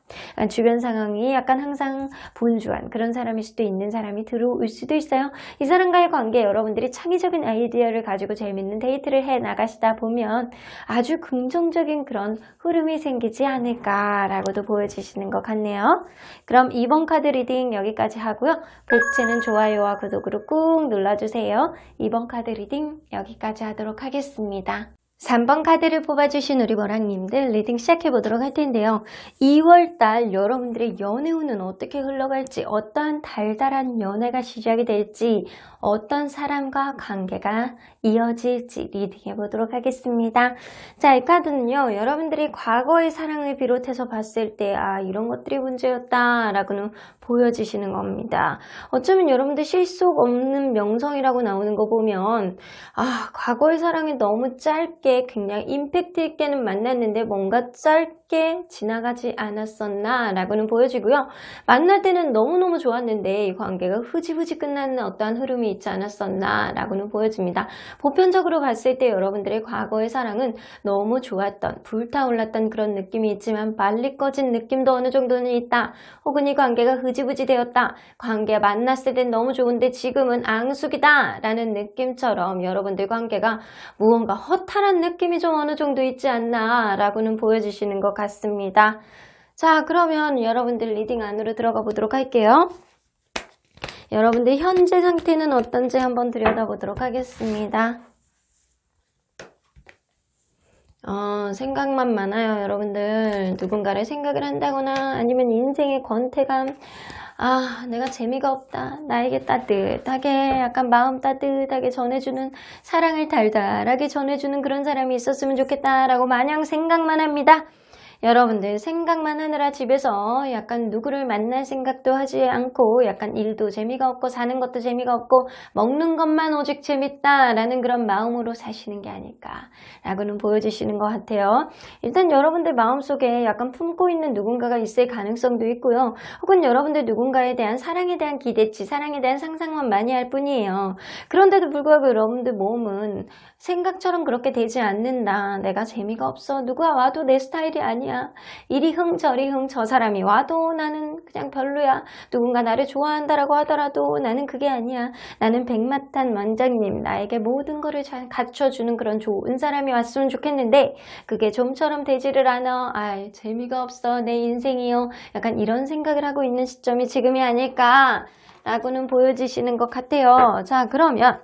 주변 상황이 약간 항상 분주한 그런 사람일 수도 있는 사람이 들어올 수도 있어요. 이 사람과의 관계, 여러분들이 창의적인 아이디어를 가지고 재밌는 데이트를 해 나가시다 보면 아주 긍정적인 그런 흐름이 생기지 않을까라고도 보여주시는 것 같네요. 그럼 이번 카드 리딩 여기까지 하고요. 복채는 좋아요와 구독으로 꾹 눌러주세요. 이번 카드 리딩 여기까지 하도록 하겠습니다. 3번 카드를 뽑아주신 우리 머랑님들 리딩 시작해보도록 할 텐데요. 2월달 여러분들의 연애운은 어떻게 흘러갈지, 어떠한 달달한 연애가 시작이 될지, 어떤 사람과 관계가 이어질지 리딩해보도록 하겠습니다. 자, 이 카드는요, 여러분들이 과거의 사랑을 비롯해서 봤을 때 아, 이런 것들이 문제였다 라고는 보여지시는 겁니다. 어쩌면 여러분들 실속 없는 명성이라고 나오는 거 보면 아, 과거의 사랑이 너무 짧게 굉장히 임팩트 있게는 만났는데 뭔가 짧게 지나가지 않았었나 라고는 보여지고요. 만날 때는 너무너무 좋았는데 이 관계가 흐지부지 끝나는 어떠한 흐름이 있지 않았었나 라고는 보여집니다. 보편적으로 봤을 때 여러분들의 과거의 사랑은 너무 좋았던, 불타올랐던 그런 느낌이 있지만 빨리 꺼진 느낌도 어느 정도는 있다. 혹은 이 관계가 흐지부지 되었다. 관계 만났을 땐 너무 좋은데 지금은 앙숙이다 라는 느낌처럼 여러분들 관계가 무언가 허탈한 느낌이 좀 어느 정도 있지 않나 라고는 보여주시는 것 같습니다. 자, 그러면 여러분들 리딩 안으로 들어가 보도록 할게요. 여러분들 현재 상태는 어떤지 한번 들여다보도록 하겠습니다. 생각만 많아요. 여러분들 누군가를 생각을 한다거나 아니면 인생의 권태감, 아, 내가 재미가 없다. 나에게 따뜻하게, 약간 마음 따뜻하게 전해주는, 사랑을 달달하게 전해주는 그런 사람이 있었으면 좋겠다라고 마냥 생각만 합니다. 여러분들 생각만 하느라 집에서 약간 누구를 만날 생각도 하지 않고 약간 일도 재미가 없고 사는 것도 재미가 없고 먹는 것만 오직 재밌다라는 그런 마음으로 사시는 게 아닐까라고는 보여주시는 것 같아요. 일단 여러분들 마음속에 약간 품고 있는 누군가가 있을 가능성도 있고요. 혹은 여러분들 누군가에 대한 사랑에 대한 기대치, 사랑에 대한 상상만 많이 할 뿐이에요. 그런데도 불구하고 여러분들 몸은 생각처럼 그렇게 되지 않는다. 내가 재미가 없어. 누가 와도 내 스타일이 아니야. 이리 흥 저리 흥, 저 사람이 와도 나는 그냥 별로야. 누군가 나를 좋아한다라고 하더라도 나는 그게 아니야. 나는 백마탄 원장님, 나에게 모든 거를 잘 갖춰주는 그런 좋은 사람이 왔으면 좋겠는데 그게 좀처럼 되지를 않아. 아, 재미가 없어. 내 인생이요. 약간 이런 생각을 하고 있는 시점이 지금이 아닐까라고는 보여지시는 것 같아요. 자, 그러면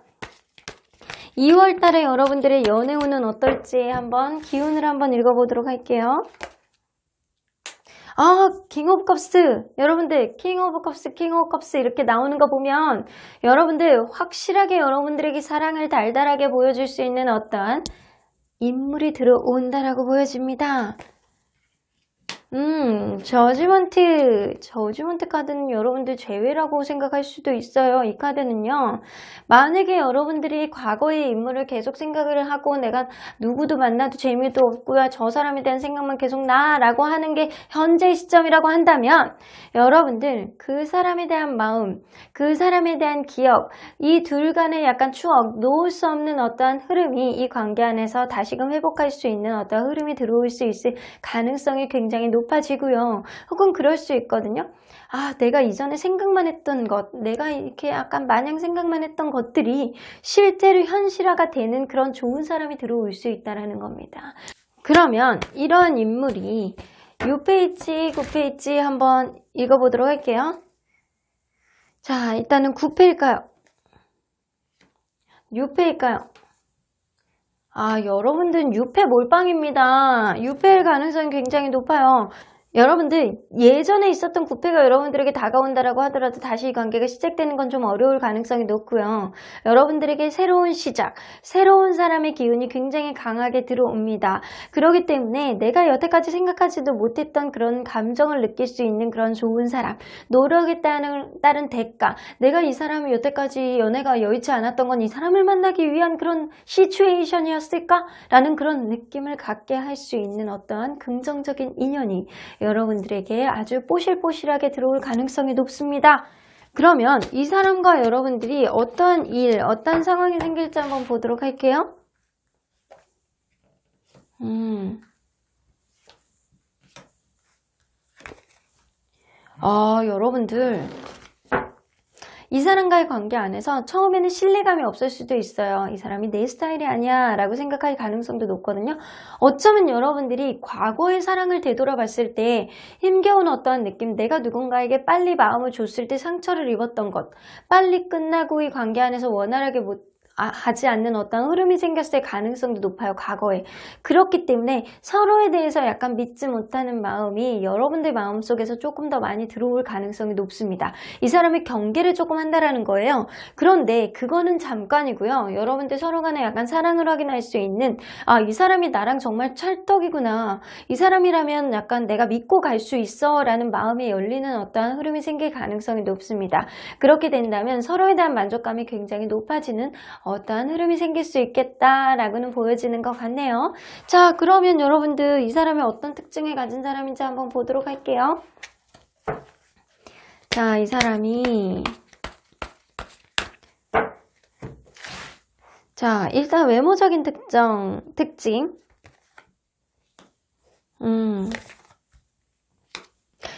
2월 달에 여러분들의 연애 운은 어떨지 한번 기운을 한번 읽어보도록 할게요. 아, 킹 오브 컵스. 여러분들, 킹 오브 컵스, 킹 오브 컵스 이렇게 나오는 거 보면 여러분들 확실하게 여러분들에게 사랑을 달달하게 보여줄 수 있는 어떤 인물이 들어온다라고 보여집니다. 저지먼트 카드는 여러분들 제외라고 생각할 수도 있어요. 이 카드는요. 만약에 여러분들이 과거의 인물을 계속 생각을 하고 내가 누구도 만나도 재미도 없고요. 저 사람에 대한 생각만 계속 나라고 하는 게 현재 시점이라고 한다면 여러분들 그 사람에 대한 마음, 그 사람에 대한 기억, 이 둘 간의 약간 추억, 놓을 수 없는 어떠한 흐름이 이 관계 안에서 다시금 회복할 수 있는 어떤 흐름이 들어올 수 있을 가능성이 굉장히 높아지고요. 혹은 그럴 수 있거든요. 아, 내가 이전에 생각만 했던 것, 내가 이렇게 약간 마냥 생각만 했던 것들이 실제로 현실화가 되는 그런 좋은 사람이 들어올 수 있다는 겁니다. 그러면 이러한 인물이 6페이지, 9페이지 한번 읽어보도록 할게요. 자, 일단은 9페일까요? 6페일까요? 아, 여러분들은 6패 몰빵입니다. 6패일 가능성이 굉장히 높아요. 여러분들 예전에 있었던 9패가 여러분들에게 다가온다라고 하더라도 다시 이 관계가 시작되는 건 좀 어려울 가능성이 높고요. 여러분들에게 새로운 시작, 새로운 사람의 기운이 굉장히 강하게 들어옵니다. 그렇기 때문에 내가 여태까지 생각하지도 못했던 그런 감정을 느낄 수 있는 그런 좋은 사람, 노력에 따른 대가, 내가 이 사람이 여태까지 연애가 여의치 않았던 건 이 사람을 만나기 위한 그런 시츄에이션이었을까? 라는 그런 느낌을 갖게 할 수 있는 어떠한 긍정적인 인연이 여러분들에게 아주 뽀실뽀실하게 들어올 가능성이 높습니다. 그러면 이 사람과 여러분들이 어떤 일, 어떤 상황이 생길지 한번 보도록 할게요. 여러분들 이 사람과의 관계 안에서 처음에는 신뢰감이 없을 수도 있어요. 이 사람이 내 스타일이 아니야 라고 생각할 가능성도 높거든요. 어쩌면 여러분들이 과거의 사랑을 되돌아봤을 때 힘겨운 어떠한 느낌, 내가 누군가에게 빨리 마음을 줬을 때 상처를 입었던 것, 빨리 끝나고 이 관계 안에서 원활하게 하지 않는 어떤 흐름이 생겼을 가능성도 높아요. 과거에. 그렇기 때문에 서로에 대해서 약간 믿지 못하는 마음이 여러분들 마음속에서 조금 더 많이 들어올 가능성이 높습니다. 이 사람의 경계를 조금 한다라는 거예요. 그런데 그거는 잠깐이고요. 여러분들 서로 간에 약간 사랑을 확인할 수 있는, 아, 이 사람이 나랑 정말 찰떡이구나. 이 사람이라면 약간 내가 믿고 갈 수 있어 라는 마음이 열리는 어떠한 흐름이 생길 가능성이 높습니다. 그렇게 된다면 서로에 대한 만족감이 굉장히 높아지는 어떠한 흐름이 생길 수 있겠다라고는 보여지는 것 같네요. 자, 그러면 여러분들 이 사람이 어떤 특징을 가진 사람인지 한번 보도록 할게요. 자, 이 사람이 자, 일단 외모적인 특징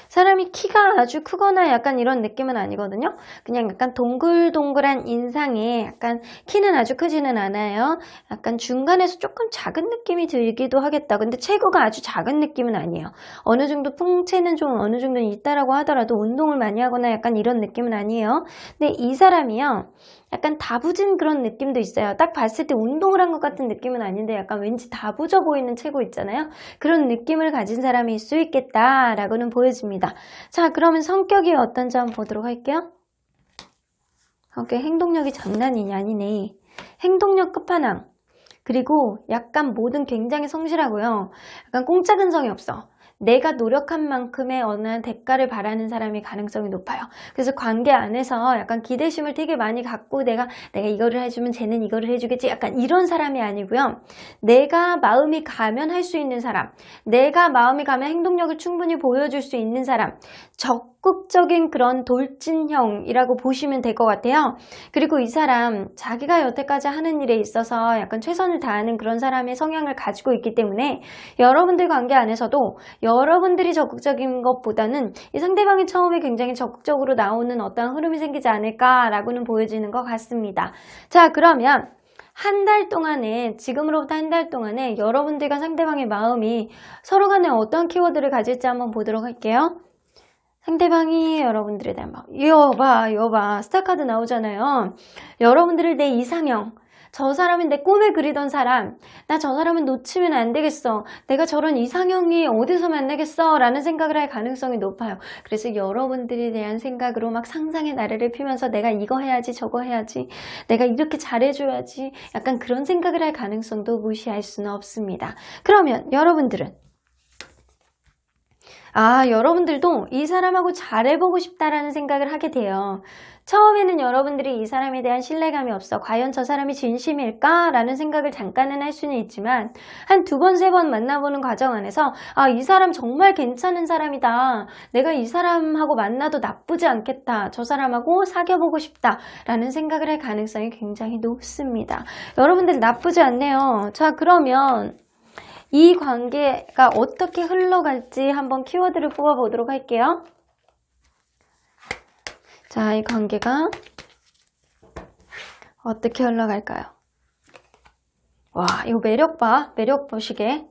사람이 키가 아주 크거나 약간 이런 느낌은 아니거든요. 그냥 약간 동글동글한 인상에 약간 키는 아주 크지는 않아요. 약간 중간에서 조금 작은 느낌이 들기도 하겠다. 근데 체구가 아주 작은 느낌은 아니에요. 어느 정도 풍채는 좀 어느 정도는 있다라고 하더라도 운동을 많이 하거나 약간 이런 느낌은 아니에요. 근데 이 사람이요. 약간 다부진 그런 느낌도 있어요. 딱 봤을 때 운동을 한 것 같은 느낌은 아닌데 약간 왠지 다부져 보이는 체구 있잖아요. 그런 느낌을 가진 사람일 수 있겠다라고는 보여집니다. 좋습니다. 자, 그러면 성격이 어떤지 한번 보도록 할게요. 행동력이 장난이냐 아니네. 행동력 끝판왕. 그리고 약간 뭐든 굉장히 성실하고요. 약간 꼼짝은성이 없어. 내가 노력한 만큼의 어느 대가를 바라는 사람의 가능성이 높아요. 그래서 관계 안에서 약간 기대심을 되게 많이 갖고 내가 이거를 해주면 쟤는 이거를 해주겠지. 약간 이런 사람이 아니고요. 내가 마음이 가면 할 수 있는 사람, 내가 마음이 가면 행동력을 충분히 보여줄 수 있는 사람, 적극적인 그런 돌진형이라고 보시면 될 것 같아요. 그리고 이 사람 자기가 여태까지 하는 일에 있어서 약간 최선을 다하는 그런 사람의 성향을 가지고 있기 때문에 여러분들 관계 안에서도 여러분들이 적극적인 것보다는 이 상대방이 처음에 굉장히 적극적으로 나오는 어떤 흐름이 생기지 않을까라고는 보여지는 것 같습니다. 자, 그러면 한 달 동안에, 지금으로부터 한 달 동안에 여러분들과 상대방의 마음이 서로 간에 어떤 키워드를 가질지 한번 보도록 할게요. 상대방이 여러분들에 대한 마음. 이거 봐. 스타카드 나오잖아요. 여러분들을 내 이상형. 저 사람은 내 꿈에 그리던 사람. 나 저 사람은 놓치면 안 되겠어. 내가 저런 이상형이 어디서 만나겠어? 라는 생각을 할 가능성이 높아요. 그래서 여러분들에 대한 생각으로 막 상상의 나래를 피면서 내가 이거 해야지 저거 해야지. 내가 이렇게 잘해줘야지. 약간 그런 생각을 할 가능성도 무시할 수는 없습니다. 그러면 여러분들은 여러분들도 이 사람하고 잘해보고 싶다라는 생각을 하게 돼요. 처음에는 여러분들이 이 사람에 대한 신뢰감이 없어. 과연 저 사람이 진심일까? 라는 생각을 잠깐은 할 수는 있지만 한 2번, 3번 만나보는 과정 안에서 이 사람 정말 괜찮은 사람이다. 내가 이 사람하고 만나도 나쁘지 않겠다. 저 사람하고 사귀어보고 싶다. 라는 생각을 할 가능성이 굉장히 높습니다. 여러분들 나쁘지 않네요. 자, 그러면 이 관계가 어떻게 흘러갈지 한번 키워드를 뽑아보도록 할게요. 자, 이 관계가 어떻게 흘러갈까요? 와, 이거 매력 봐. 매력 보시게.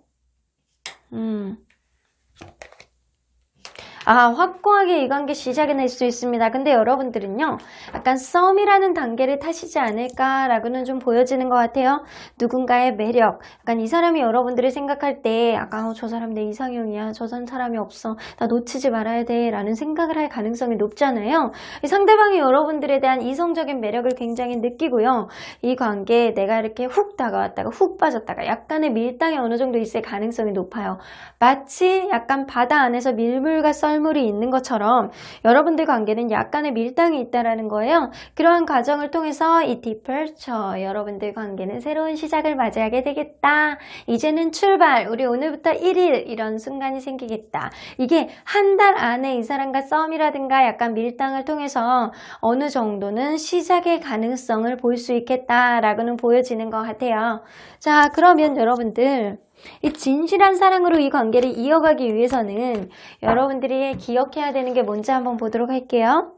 확고하게 이 관계 시작이 낼 수 있습니다. 근데 여러분들은요, 약간 썸이라는 단계를 타시지 않을까라고는 좀 보여지는 것 같아요. 누군가의 매력, 약간 이 사람이 여러분들을 생각할 때 약간 저 사람 내 이상형이야, 저 사람이 없어, 나 놓치지 말아야 돼 라는 생각을 할 가능성이 높잖아요. 이 상대방이 여러분들에 대한 이성적인 매력을 굉장히 느끼고요. 이 관계에 내가 이렇게 훅 다가왔다가 훅 빠졌다가 약간의 밀당이 어느 정도 있을 가능성이 높아요. 마치 약간 바다 안에서 밀물과 썰물이 있는 것처럼 여러분들 관계는 약간의 밀당이 있다라는 거예요. 그러한 과정을 통해서 이 디펄처, 여러분들 관계는 새로운 시작을 맞이하게 되겠다. 이제는 출발, 우리 오늘부터 1일 이런 순간이 생기겠다. 이게 한 달 안에 이 사람과 썸이라든가 약간 밀당을 통해서 어느 정도는 시작의 가능성을 볼 수 있겠다라고는 보여지는 것 같아요. 자, 그러면 여러분들 이 진실한 사랑으로 이 관계를 이어가기 위해서는 여러분들이 기억해야 되는 게 뭔지 한번 보도록 할게요.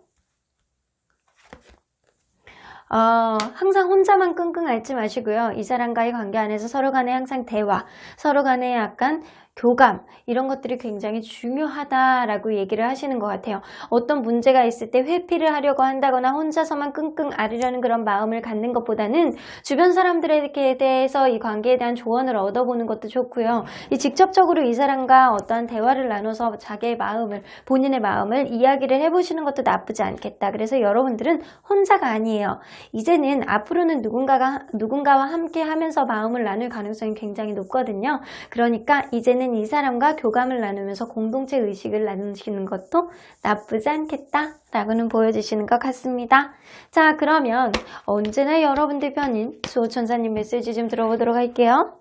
항상 혼자만 끙끙 앓지 마시고요. 이 사람과의 관계 안에서 서로 간에 항상 대화, 서로 간에 약간 교감, 이런 것들이 굉장히 중요하다라고 얘기를 하시는 것 같아요. 어떤 문제가 있을 때 회피를 하려고 한다거나 혼자서만 끙끙 앓으려는 그런 마음을 갖는 것보다는 주변 사람들에게 대해서 이 관계에 대한 조언을 얻어보는 것도 좋고요. 직접적으로 이 사람과 어떠한 대화를 나눠서 자기의 마음을, 본인의 마음을 이야기를 해보시는 것도 나쁘지 않겠다. 그래서 여러분들은 혼자가 아니에요. 이제는 앞으로는 누군가와 함께 하면서 마음을 나눌 가능성이 굉장히 높거든요. 그러니까 이제는 이 사람과 교감을 나누면서 공동체 의식을 나누시는 것도 나쁘지 않겠다 라고는 보여주시는 것 같습니다. 자, 그러면 언제나 여러분들 편인 수호천사님 메시지 좀 들어보도록 할게요.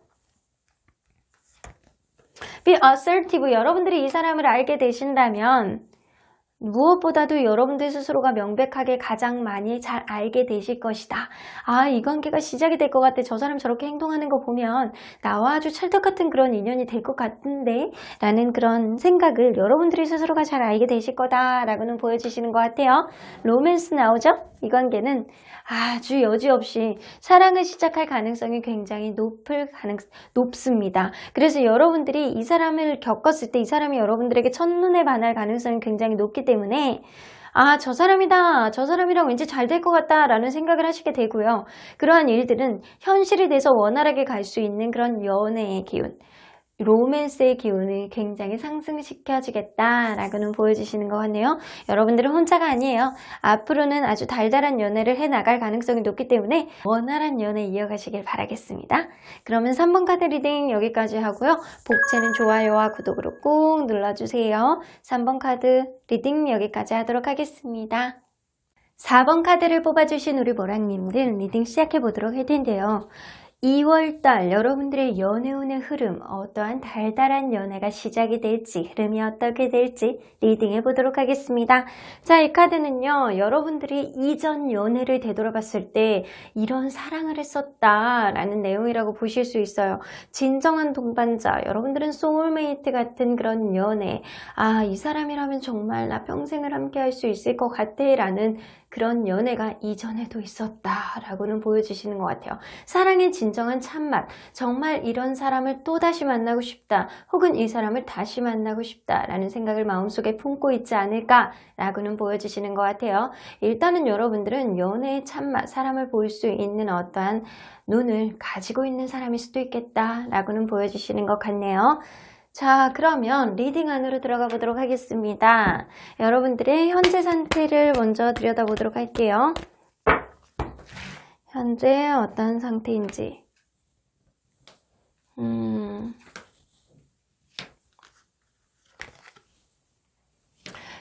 Be assertive. 여러분들이 이 사람을 알게 되신다면 무엇보다도 여러분들 스스로가 명백하게 가장 많이 잘 알게 되실 것이다. 이 관계가 시작이 될 것 같아. 저 사람 저렇게 행동하는 거 보면 나와 아주 찰떡 같은 그런 인연이 될 것 같은데 라는 그런 생각을 여러분들이 스스로가 잘 알게 되실 거다라고는 보여주시는 것 같아요. 로맨스 나오죠? 이 관계는 아주 여지없이 사랑을 시작할 가능성이 굉장히 높습니다. 그래서 여러분들이 이 사람을 겪었을 때 이 사람이 여러분들에게 첫눈에 반할 가능성이 굉장히 높기 때문에 저 사람이다. 저 사람이랑 왠지 잘 될 것 같다 라는 생각을 하시게 되고요. 그러한 일들은 현실이 돼서 원활하게 갈 수 있는 그런 연애의 기운, 로맨스의 기운을 굉장히 상승시켜주겠다라고는 보여주시는 것 같네요. 여러분들은 혼자가 아니에요. 앞으로는 아주 달달한 연애를 해나갈 가능성이 높기 때문에 원활한 연애 이어가시길 바라겠습니다. 그러면 3번 카드 리딩 여기까지 하고요. 복채는 좋아요와 구독으로 꾹 눌러주세요. 3번 카드 리딩 여기까지 하도록 하겠습니다. 4번 카드를 뽑아주신 우리 모랑님들 리딩 시작해보도록 할 텐데요. 2월달 여러분들의 연애운의 흐름, 어떠한 달달한 연애가 시작이 될지, 흐름이 어떻게 될지 리딩해 보도록 하겠습니다. 자, 이 카드는요, 여러분들이 이전 연애를 되돌아봤을 때 이런 사랑을 했었다라는 내용이라고 보실 수 있어요. 진정한 동반자, 여러분들은 소울메이트 같은 그런 연애, 아, 이 사람이라면 정말 나 평생을 함께 할 수 있을 것 같아 라는 그런 연애가 이전에도 있었다라고는 보여주시는 것 같아요. 사랑의 진정한 참맛, 정말 이런 사람을 또다시 만나고 싶다, 혹은 이 사람을 다시 만나고 싶다라는 생각을 마음속에 품고 있지 않을까라고는 보여주시는 것 같아요. 일단은 여러분들은 연애의 참맛, 사람을 볼 수 있는 어떠한 눈을 가지고 있는 사람일 수도 있겠다라고는 보여주시는 것 같네요. 자, 그러면 리딩 안으로 들어가 보도록 하겠습니다. 여러분들의 현재 상태를 먼저 들여다보도록 할게요. 현재 어떤 상태인지.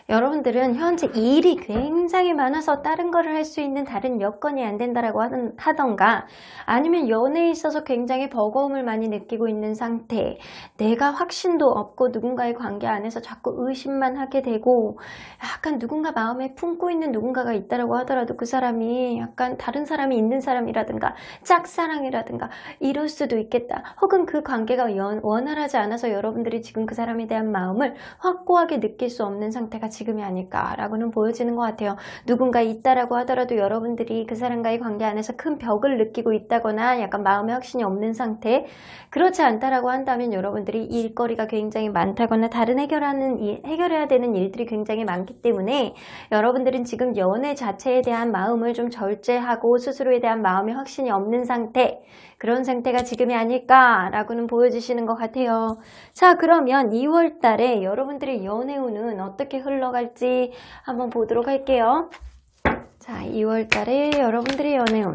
여러분들은 현재 일이 굉장히 많아서 다른 거를 할 수 있는 다른 여건이 안 된다라고 하던가, 아니면 연애에 있어서 굉장히 버거움을 많이 느끼고 있는 상태, 내가 확신도 없고 누군가의 관계 안에서 자꾸 의심만 하게 되고, 약간 누군가 마음에 품고 있는 누군가가 있다라고 하더라도 그 사람이 약간 다른 사람이 있는 사람이라든가 짝사랑이라든가 이럴 수도 있겠다, 혹은 그 관계가 원활하지 않아서 여러분들이 지금 그 사람에 대한 마음을 확고하게 느낄 수 없는 상태가 지금이 아닐까라고는 보여지는 것 같아요. 누군가 있다라고 하더라도 여러분들이 그 사람과의 관계 안에서 큰 벽을 느끼고 있다거나 약간 마음의 확신이 없는 상태, 그렇지 않다라고 한다면 여러분들이 일거리가 굉장히 많다거나 다른 해결해야 되는 일들이 굉장히 많기 때문에 여러분들은 지금 연애 자체에 대한 마음을 좀 절제하고 스스로에 대한 마음의 확신이 없는 상태, 그런 상태가 지금이 아닐까라고는 보여주시는 것 같아요. 자, 그러면 2월 달에 여러분들의 연애운은 어떻게 흘러갈지 한번 보도록 할게요. 자, 2월 달에 여러분들의 연애운.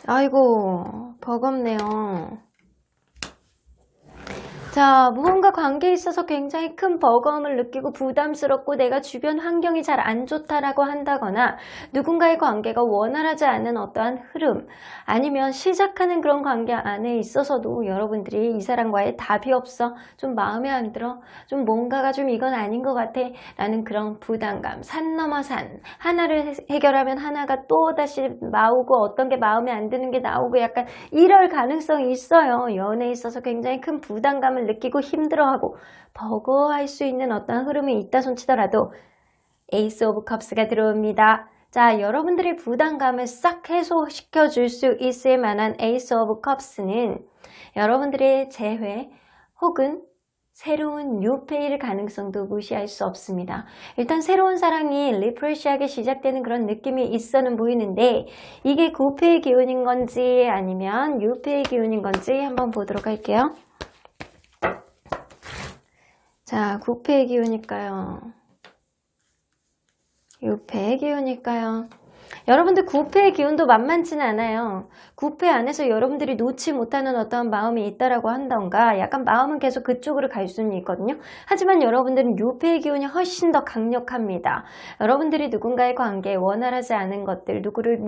아이고, 버겁네요. 자, 무언가 관계에 있어서 굉장히 큰 버거움을 느끼고 부담스럽고 내가 주변 환경이 잘 안 좋다라고 한다거나, 누군가의 관계가 원활하지 않은 어떠한 흐름, 아니면 시작하는 그런 관계 안에 있어서도 여러분들이 이 사람과의 답이 없어, 좀 마음에 안 들어, 좀 뭔가가 좀 이건 아닌 것 같아 라는 그런 부담감, 산 넘어 산, 하나를 해결하면 하나가 또 다시 나오고 어떤 게 마음에 안 드는 게 나오고 약간 이럴 가능성이 있어요. 연애에 있어서 굉장히 큰 부담감을 느끼고 힘들어하고 버거워할 수 있는 어떤 흐름이 있다 손치더라도 에이스 오브 컵스가 들어옵니다. 자, 여러분들의 부담감을 싹 해소시켜 줄 수 있을 만한 에이스 오브 컵스는 여러분들의 재회 혹은 새로운 뉴페일 가능성도 무시할 수 없습니다. 일단 새로운 사랑이 리프레시하게 시작되는 그런 느낌이 있어는 보이는데, 이게 9패의 기운인 건지 아니면 6패의 기운인 건지 한번 보도록 할게요. 자, 9패의 기운일까요? 6패의 기운일까요? 여러분들 9패의 기운도 만만치는 않아요. 9패 안에서 여러분들이 놓지 못하는 어떤 마음이 있다라고 한던가, 약간 마음은 계속 그쪽으로 갈 수는 있거든요. 하지만 여러분들은 6패의 기운이 훨씬 더 강력합니다. 여러분들이 누군가의 관계에 원활하지 않은 것들, 누구를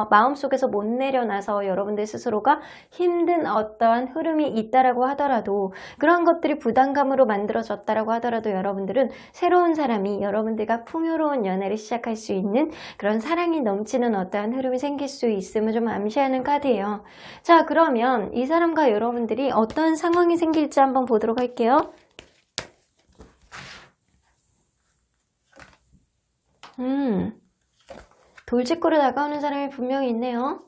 마음속에서 못 내려놔서 여러분들 스스로가 힘든 어떠한 흐름이 있다라고 하더라도, 그런 것들이 부담감으로 만들어졌다라고 하더라도 여러분들은 새로운 사람이 여러분들과 풍요로운 연애를 시작할 수 있는 그런 사랑이 넘치는 어떠한 흐름이 생길 수 있음을 좀 암시하는 카드예요. 자, 그러면 이 사람과 여러분들이 어떠한 상황이 생길지 한번 보도록 할게요. 돌직구로 다가오는 사람이 분명히 있네요.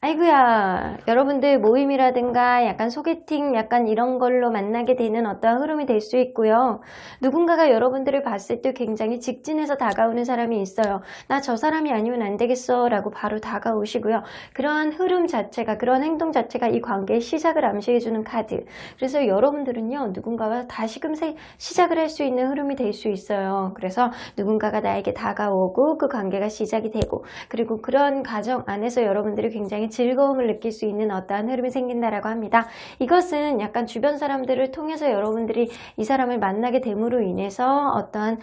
아이고야, 여러분들 모임이라든가 약간 소개팅 약간 이런 걸로 만나게 되는 어떠한 흐름이 될 수 있고요. 누군가가 여러분들을 봤을 때 굉장히 직진해서 다가오는 사람이 있어요. 나 저 사람이 아니면 안 되겠어 라고 바로 다가오시고요. 그러한 흐름 자체가, 그런 행동 자체가 이 관계의 시작을 암시해주는 카드. 그래서 여러분들은요, 누군가와 다시금 시작을 할 수 있는 흐름이 될 수 있어요. 그래서 누군가가 나에게 다가오고 그 관계가 시작이 되고, 그리고 그런 과정 안에서 여러분들이 굉장히 즐거움을 느낄 수 있는 어떠한 흐름이 생긴다라고 합니다. 이것은 약간 주변 사람들을 통해서 여러분들이 이 사람을 만나게 됨으로 인해서 어떠한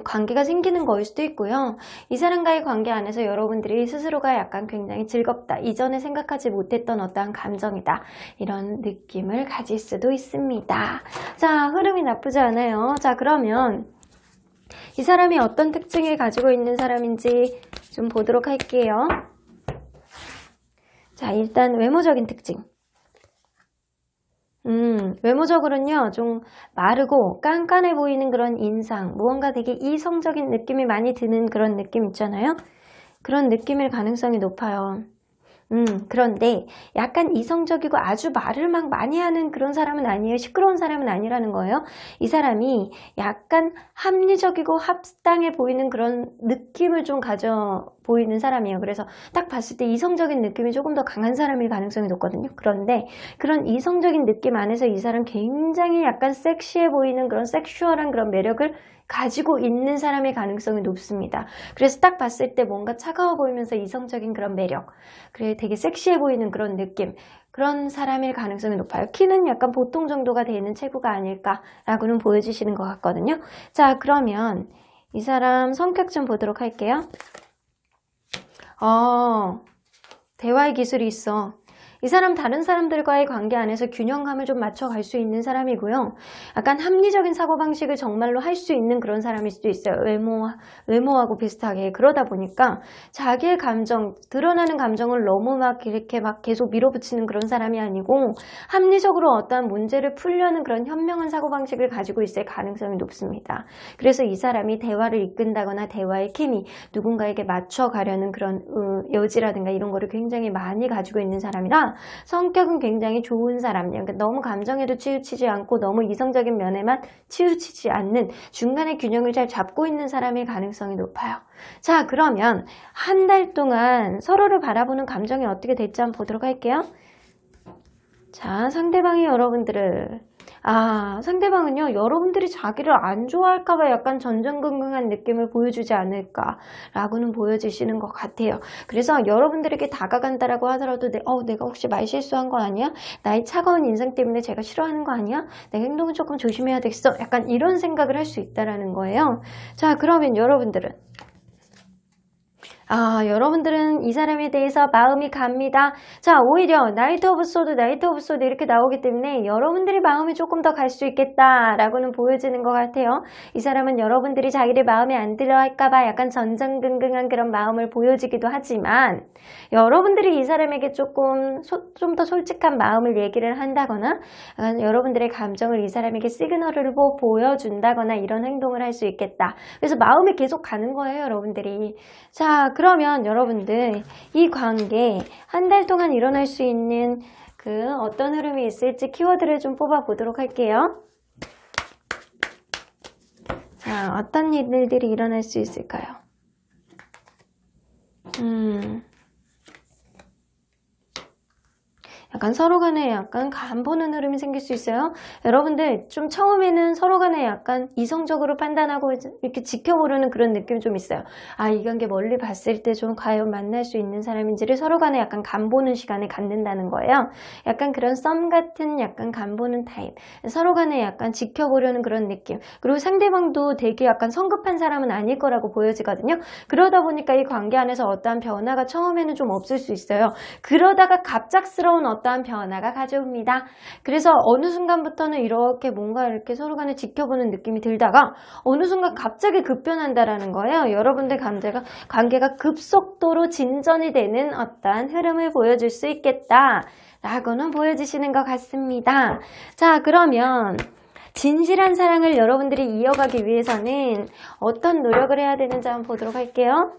관계가 생기는 거일 수도 있고요. 이 사람과의 관계 안에서 여러분들이 스스로가 약간 굉장히 즐겁다, 이전에 생각하지 못했던 어떠한 감정이다, 이런 느낌을 가질 수도 있습니다. 자, 흐름이 나쁘지 않아요. 자, 그러면 이 사람이 어떤 특징을 가지고 있는 사람인지 좀 보도록 할게요. 자, 일단 외모적인 특징. 외모적으로는요, 좀 마르고 깐깐해 보이는 그런 인상, 무언가 되게 이성적인 느낌이 많이 드는 그런 느낌 있잖아요. 그런 느낌일 가능성이 높아요. 그런데 약간 이성적이고 아주 말을 막 많이 하는 그런 사람은 아니에요. 시끄러운 사람은 아니라는 거예요. 이 사람이 약간 합리적이고 합당해 보이는 그런 느낌을 좀 가져 보이는 사람이에요. 그래서 딱 봤을 때 이성적인 느낌이 조금 더 강한 사람일 가능성이 높거든요. 그런데 그런 이성적인 느낌 안에서 이 사람 굉장히 약간 섹시해 보이는 그런 섹슈얼한 그런 매력을 가지고 있는 사람의 가능성이 높습니다. 그래서 딱 봤을 때 뭔가 차가워 보이면서 이성적인 그런 매력, 그래 되게 섹시해 보이는 그런 느낌, 그런 사람일 가능성이 높아요. 키는 약간 보통 정도가 되는 체구가 아닐까라고는 보여주시는 것 같거든요. 자, 그러면 이 사람 성격 좀 보도록 할게요. 대화의 기술이 있어. 이 사람 다른 사람들과의 관계 안에서 균형감을 좀 맞춰갈 수 있는 사람이고요. 약간 합리적인 사고방식을 정말로 할 수 있는 그런 사람일 수도 있어요. 외모하고 비슷하게. 그러다 보니까 자기의 감정, 드러나는 감정을 너무 막 이렇게 막 계속 밀어붙이는 그런 사람이 아니고 합리적으로 어떠한 문제를 풀려는 그런 현명한 사고방식을 가지고 있을 가능성이 높습니다. 그래서 이 사람이 대화를 이끈다거나 대화의 케미, 누군가에게 맞춰가려는 그런 여지라든가 이런 거를 굉장히 많이 가지고 있는 사람이라 성격은 굉장히 좋은 사람이에요. 그러니까 너무 감정에도 치우치지 않고 너무 이성적인 면에만 치우치지 않는 중간의 균형을 잘 잡고 있는 사람일 가능성이 높아요. 자, 그러면 한 달 동안 서로를 바라보는 감정이 어떻게 될지 한번 보도록 할게요. 자, 상대방이 여러분들을 상대방은요, 여러분들이 자기를 안 좋아할까봐 약간 전전긍긍한 느낌을 보여주지 않을까라고는 보여주시는 것 같아요. 그래서 여러분들에게 다가간다라고 하더라도 내가 혹시 말 실수한 거 아니야? 나의 차가운 인상 때문에 제가 싫어하는 거 아니야? 내 행동은 조금 조심해야 되겠어? 약간 이런 생각을 할 수 있다라는 거예요. 자, 그러면 여러분들은 여러분들은 이 사람에 대해서 마음이 갑니다. 자, 오히려 나이트 오브 소드 이렇게 나오기 때문에 여러분들이 마음이 조금 더 갈 수 있겠다라고는 보여지는 것 같아요. 이 사람은 여러분들이 자기를 마음에 안 들어 할까봐 약간 전전긍긍한 그런 마음을 보여지기도 하지만 여러분들이 이 사람에게 조금 좀 더 솔직한 마음을 얘기를 한다거나 여러분들의 감정을 이 사람에게 시그널을 보여준다거나 이런 행동을 할 수 있겠다. 그래서 마음이 계속 가는 거예요, 여러분들이. 자, 그러면 여러분들 이 관계 한 달 동안 일어날 수 있는 그 어떤 흐름이 있을지 키워드를 좀 뽑아 보도록 할게요. 자, 어떤 일들이 일어날 수 있을까요? 약간 서로 간에 약간 간보는 흐름이 생길 수 있어요. 여러분들 좀 처음에는 서로 간에 약간 이성적으로 판단하고 이렇게 지켜보려는 그런 느낌이 좀 있어요. 이 관계 멀리 봤을 때 좀 과연 만날 수 있는 사람인지를 서로 간에 약간 간보는 시간을 갖는다는 거예요. 약간 그런 썸 같은 약간 간보는 타입. 서로 간에 약간 지켜보려는 그런 느낌. 그리고 상대방도 되게 약간 성급한 사람은 아닐 거라고 보여지거든요. 그러다 보니까 이 관계 안에서 어떠한 변화가 처음에는 좀 없을 수 있어요. 그러다가 갑작스러운 어떠한 변화가 가져옵니다. 그래서 어느 순간부터는 이렇게 뭔가 이렇게 서로 간에 지켜보는 느낌이 들다가 어느 순간 갑자기 급변한다라는 거예요. 여러분들 관계가 급속도로 진전이 되는 어떠한 흐름을 보여줄 수 있겠다 라고는 보여주시는 것 같습니다. 자, 그러면 진실한 사랑을 여러분들이 이어가기 위해서는 어떤 노력을 해야 되는지 한번 보도록 할게요.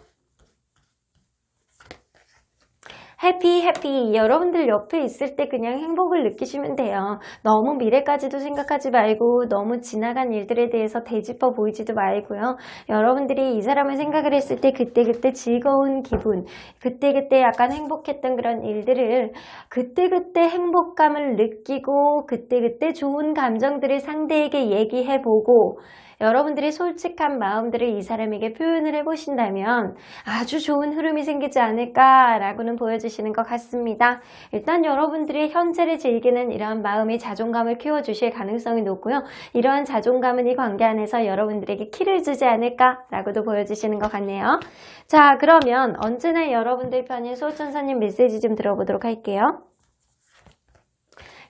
해피. 여러분들 옆에 있을 때 그냥 행복을 느끼시면 돼요. 너무 미래까지도 생각하지 말고 너무 지나간 일들에 대해서 되짚어 보이지도 말고요. 여러분들이 이 사람을 생각을 했을 때 그때그때 즐거운 기분, 그때그때 약간 행복했던 그런 일들을 그때그때 행복감을 느끼고 그때그때 좋은 감정들을 상대에게 얘기해보고 여러분들이 솔직한 마음들을 이 사람에게 표현을 해보신다면 아주 좋은 흐름이 생기지 않을까라고는 보여주시는 것 같습니다. 일단 여러분들이 현재를 즐기는 이러한 마음의 자존감을 키워주실 가능성이 높고요. 이러한 자존감은 이 관계 안에서 여러분들에게 키를 주지 않을까라고도 보여주시는 것 같네요. 자, 그러면 언제나 여러분들 편인 소천사님 메시지 좀 들어보도록 할게요.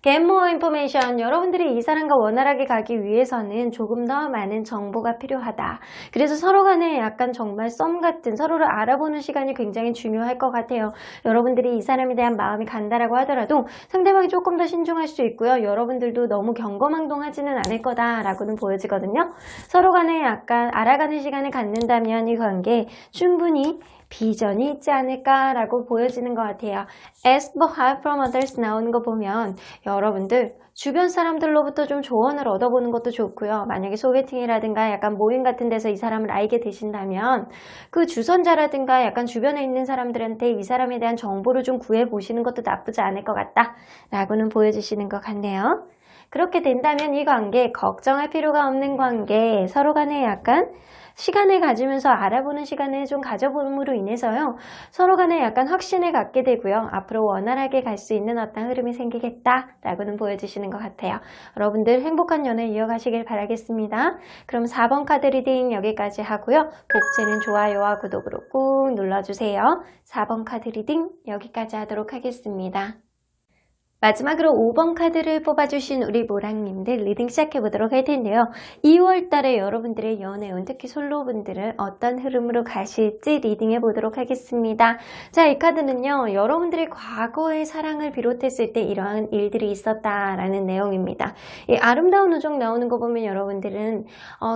Get more information. 여러분들이 이 사람과 원활하게 가기 위해서는 조금 더 많은 정보가 필요하다. 그래서 서로 간에 약간 정말 썸 같은 서로를 알아보는 시간이 굉장히 중요할 것 같아요. 여러분들이 이 사람에 대한 마음이 간다라고 하더라도 상대방이 조금 더 신중할 수 있고요. 여러분들도 너무 경거망동하지는 않을 거다라고는 보여지거든요. 서로 간에 약간 알아가는 시간을 갖는다면 이 관계 충분히 비전이 있지 않을까라고 보여지는 것 같아요. Ask for help from others 나오는 거 보면 여러분들 주변 사람들로부터 좀 조언을 얻어보는 것도 좋고요. 만약에 소개팅이라든가 약간 모임 같은 데서 이 사람을 알게 되신다면 그 주선자라든가 약간 주변에 있는 사람들한테 이 사람에 대한 정보를 좀 구해보시는 것도 나쁘지 않을 것 같다 라고는 보여주시는 것 같네요. 그렇게 된다면 이 관계, 걱정할 필요가 없는 관계, 서로 간에 약간 시간을 가지면서 알아보는 시간을 좀 가져봄으로 인해서요. 서로 간에 약간 확신을 갖게 되고요. 앞으로 원활하게 갈 수 있는 어떤 흐름이 생기겠다라고는 보여주시는 것 같아요. 여러분들 행복한 연애 이어가시길 바라겠습니다. 그럼 4번 카드 리딩 여기까지 하고요. 복제는 좋아요와 구독으로 꾹 눌러주세요. 4번 카드 리딩 여기까지 하도록 하겠습니다. 마지막으로 5번 카드를 뽑아주신 우리 모랑님들 리딩 시작해보도록 할 텐데요. 2월달에 여러분들의 연애운, 특히 솔로분들은 어떤 흐름으로 가실지 리딩해보도록 하겠습니다. 자, 이 카드는요. 여러분들이 과거의 사랑을 비롯했을 때 이러한 일들이 있었다라는 내용입니다. 이 아름다운 우정 나오는 거 보면 여러분들은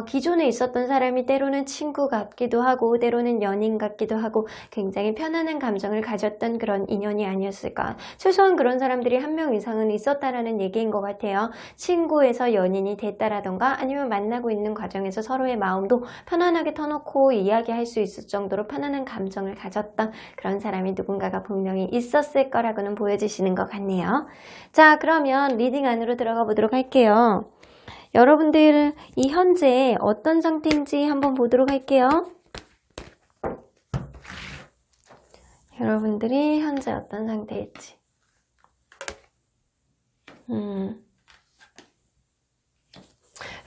기존에 있었던 사람이 때로는 친구 같기도 하고 때로는 연인 같기도 하고 굉장히 편안한 감정을 가졌던 그런 인연이 아니었을까. 최소한 그런 사람들이 한 명 이상은 있었다라는 얘기인 것 같아요. 친구에서 연인이 됐다라던가 아니면 만나고 있는 과정에서 서로의 마음도 편안하게 터놓고 이야기할 수 있을 정도로 편안한 감정을 가졌던 그런 사람이 누군가가 분명히 있었을 거라고는 보여주시는 것 같네요. 자, 그러면 리딩 안으로 들어가 보도록 할게요. 여러분들 이 현재 어떤 상태인지 한번 보도록 할게요. 여러분들이 현재 어떤 상태일지.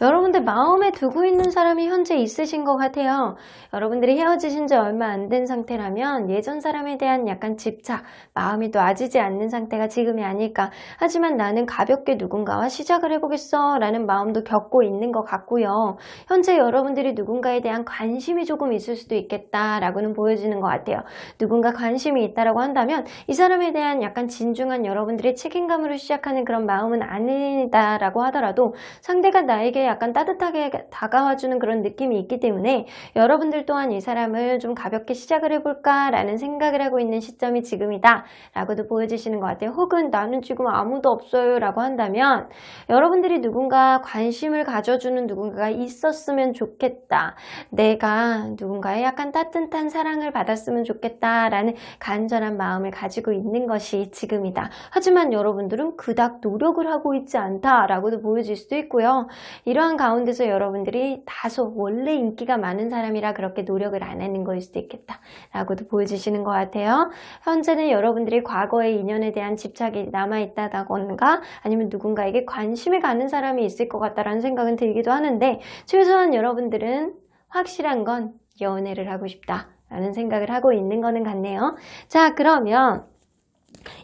여러분들 마음에 두고 있는 사람이 현재 있으신 것 같아요. 여러분들이 헤어지신 지 얼마 안 된 상태라면 예전 사람에 대한 약간 집착, 마음이 놔지지 않는 상태가 지금이 아닐까. 하지만 나는 가볍게 누군가와 시작을 해보겠어 라는 마음도 겪고 있는 것 같고요. 현재 여러분들이 누군가에 대한 관심이 조금 있을 수도 있겠다라고는 보여지는 것 같아요. 누군가 관심이 있다라고 한다면 이 사람에 대한 약간 진중한 여러분들의 책임감으로 시작하는 그런 마음은 아니다라고 하더라도 상대가 나에게 약간 따뜻하게 다가와주는 그런 느낌이 있기 때문에 여러분들 또한 이 사람을 좀 가볍게 시작을 해볼까 라는 생각을 하고 있는 시점이 지금이다 라고도 보여주시는 것 같아요. 혹은 나는 지금 아무도 없어요 라고 한다면 여러분들이 누군가 관심을 가져주는 누군가가 있었으면 좋겠다. 내가 누군가의 약간 따뜻한 사랑을 받았으면 좋겠다 라는 간절한 마음을 가지고 있는 것이 지금이다. 하지만 여러분들은 그닥 노력을 하고 있지 않다 라고도 보여질 수도 있고요. 이러한 가운데서 여러분들이 다소 원래 인기가 많은 사람이라 그렇게 노력을 안 하는 거일 수도 있겠다 라고도 보여주시는 것 같아요. 현재는 여러분들이 과거의 인연에 대한 집착이 남아있다던가 아니면 누군가에게 관심을 가는 사람이 있을 것 같다라는 생각은 들기도 하는데 최소한 여러분들은 확실한 건 연애를 하고 싶다 라는 생각을 하고 있는 거는 같네요. 자, 그러면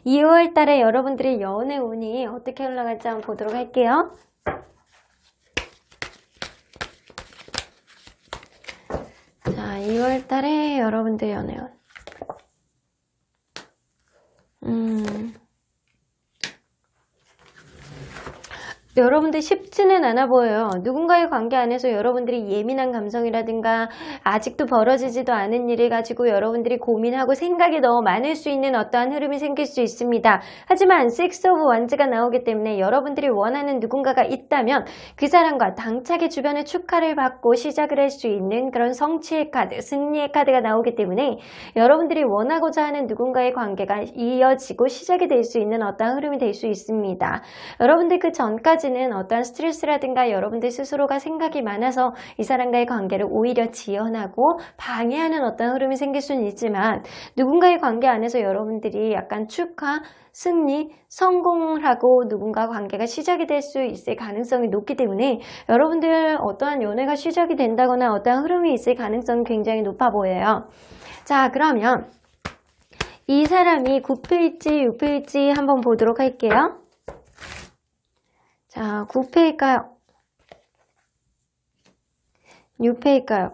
2월 달에 여러분들의 연애 운이 어떻게 올라갈지 한번 보도록 할게요. 자, 2월 달에 여러분들 연애운. 여러분들 쉽지는 않아 보여요. 누군가의 관계 안에서 여러분들이 예민한 감성이라든가 아직도 벌어지지도 않은 일을 가지고 여러분들이 고민하고 생각이 너무 많을 수 있는 어떠한 흐름이 생길 수 있습니다. 하지만 식스 오브 원즈가 나오기 때문에 여러분들이 원하는 누군가가 있다면 그 사람과 당차게 주변의 축하를 받고 시작을 할 수 있는 그런 성취의 카드, 승리의 카드가 나오기 때문에 여러분들이 원하고자 하는 누군가의 관계가 이어지고 시작이 될 수 있는 어떠한 흐름이 될 수 있습니다. 여러분들 그 전까지는 어떠한 스트레스라든가 여러분들 스스로가 생각이 많아서 이 사람과의 관계를 오히려 지연하고 방해하는 어떤 흐름이 생길 수는 있지만 누군가의 관계 안에서 여러분들이 약간 축하, 승리, 성공을 하고 누군가 관계가 시작이 될 수 있을 가능성이 높기 때문에 여러분들 어떠한 연애가 시작이 된다거나 어떠한 흐름이 있을 가능성이 굉장히 높아 보여요. 자, 그러면 이 사람이 9패일지 6패일지 한번 보도록 할게요. 자, 9패일까요? 6패일까요?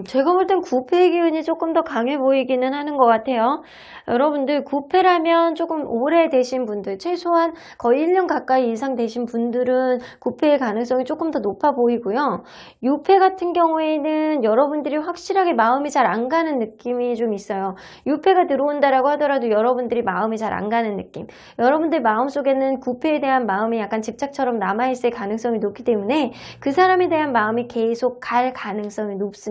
제가 볼 땐 9패의 기운이 조금 더 강해 보이기는 하는 것 같아요. 여러분들 9패라면 조금 오래되신 분들, 최소한 거의 1년 가까이 이상 되신 분들은 9패의 가능성이 조금 더 높아 보이고요. 6패 같은 경우에는 여러분들이 확실하게 마음이 잘 안 가는 느낌이 좀 있어요. 6패가 들어온다라고 하더라도 여러분들이 마음이 잘 안 가는 느낌. 여러분들 마음속에는 9패에 대한 마음이 약간 집착처럼 남아있을 가능성이 높기 때문에 그 사람에 대한 마음이 계속 갈 가능성이 높습니다.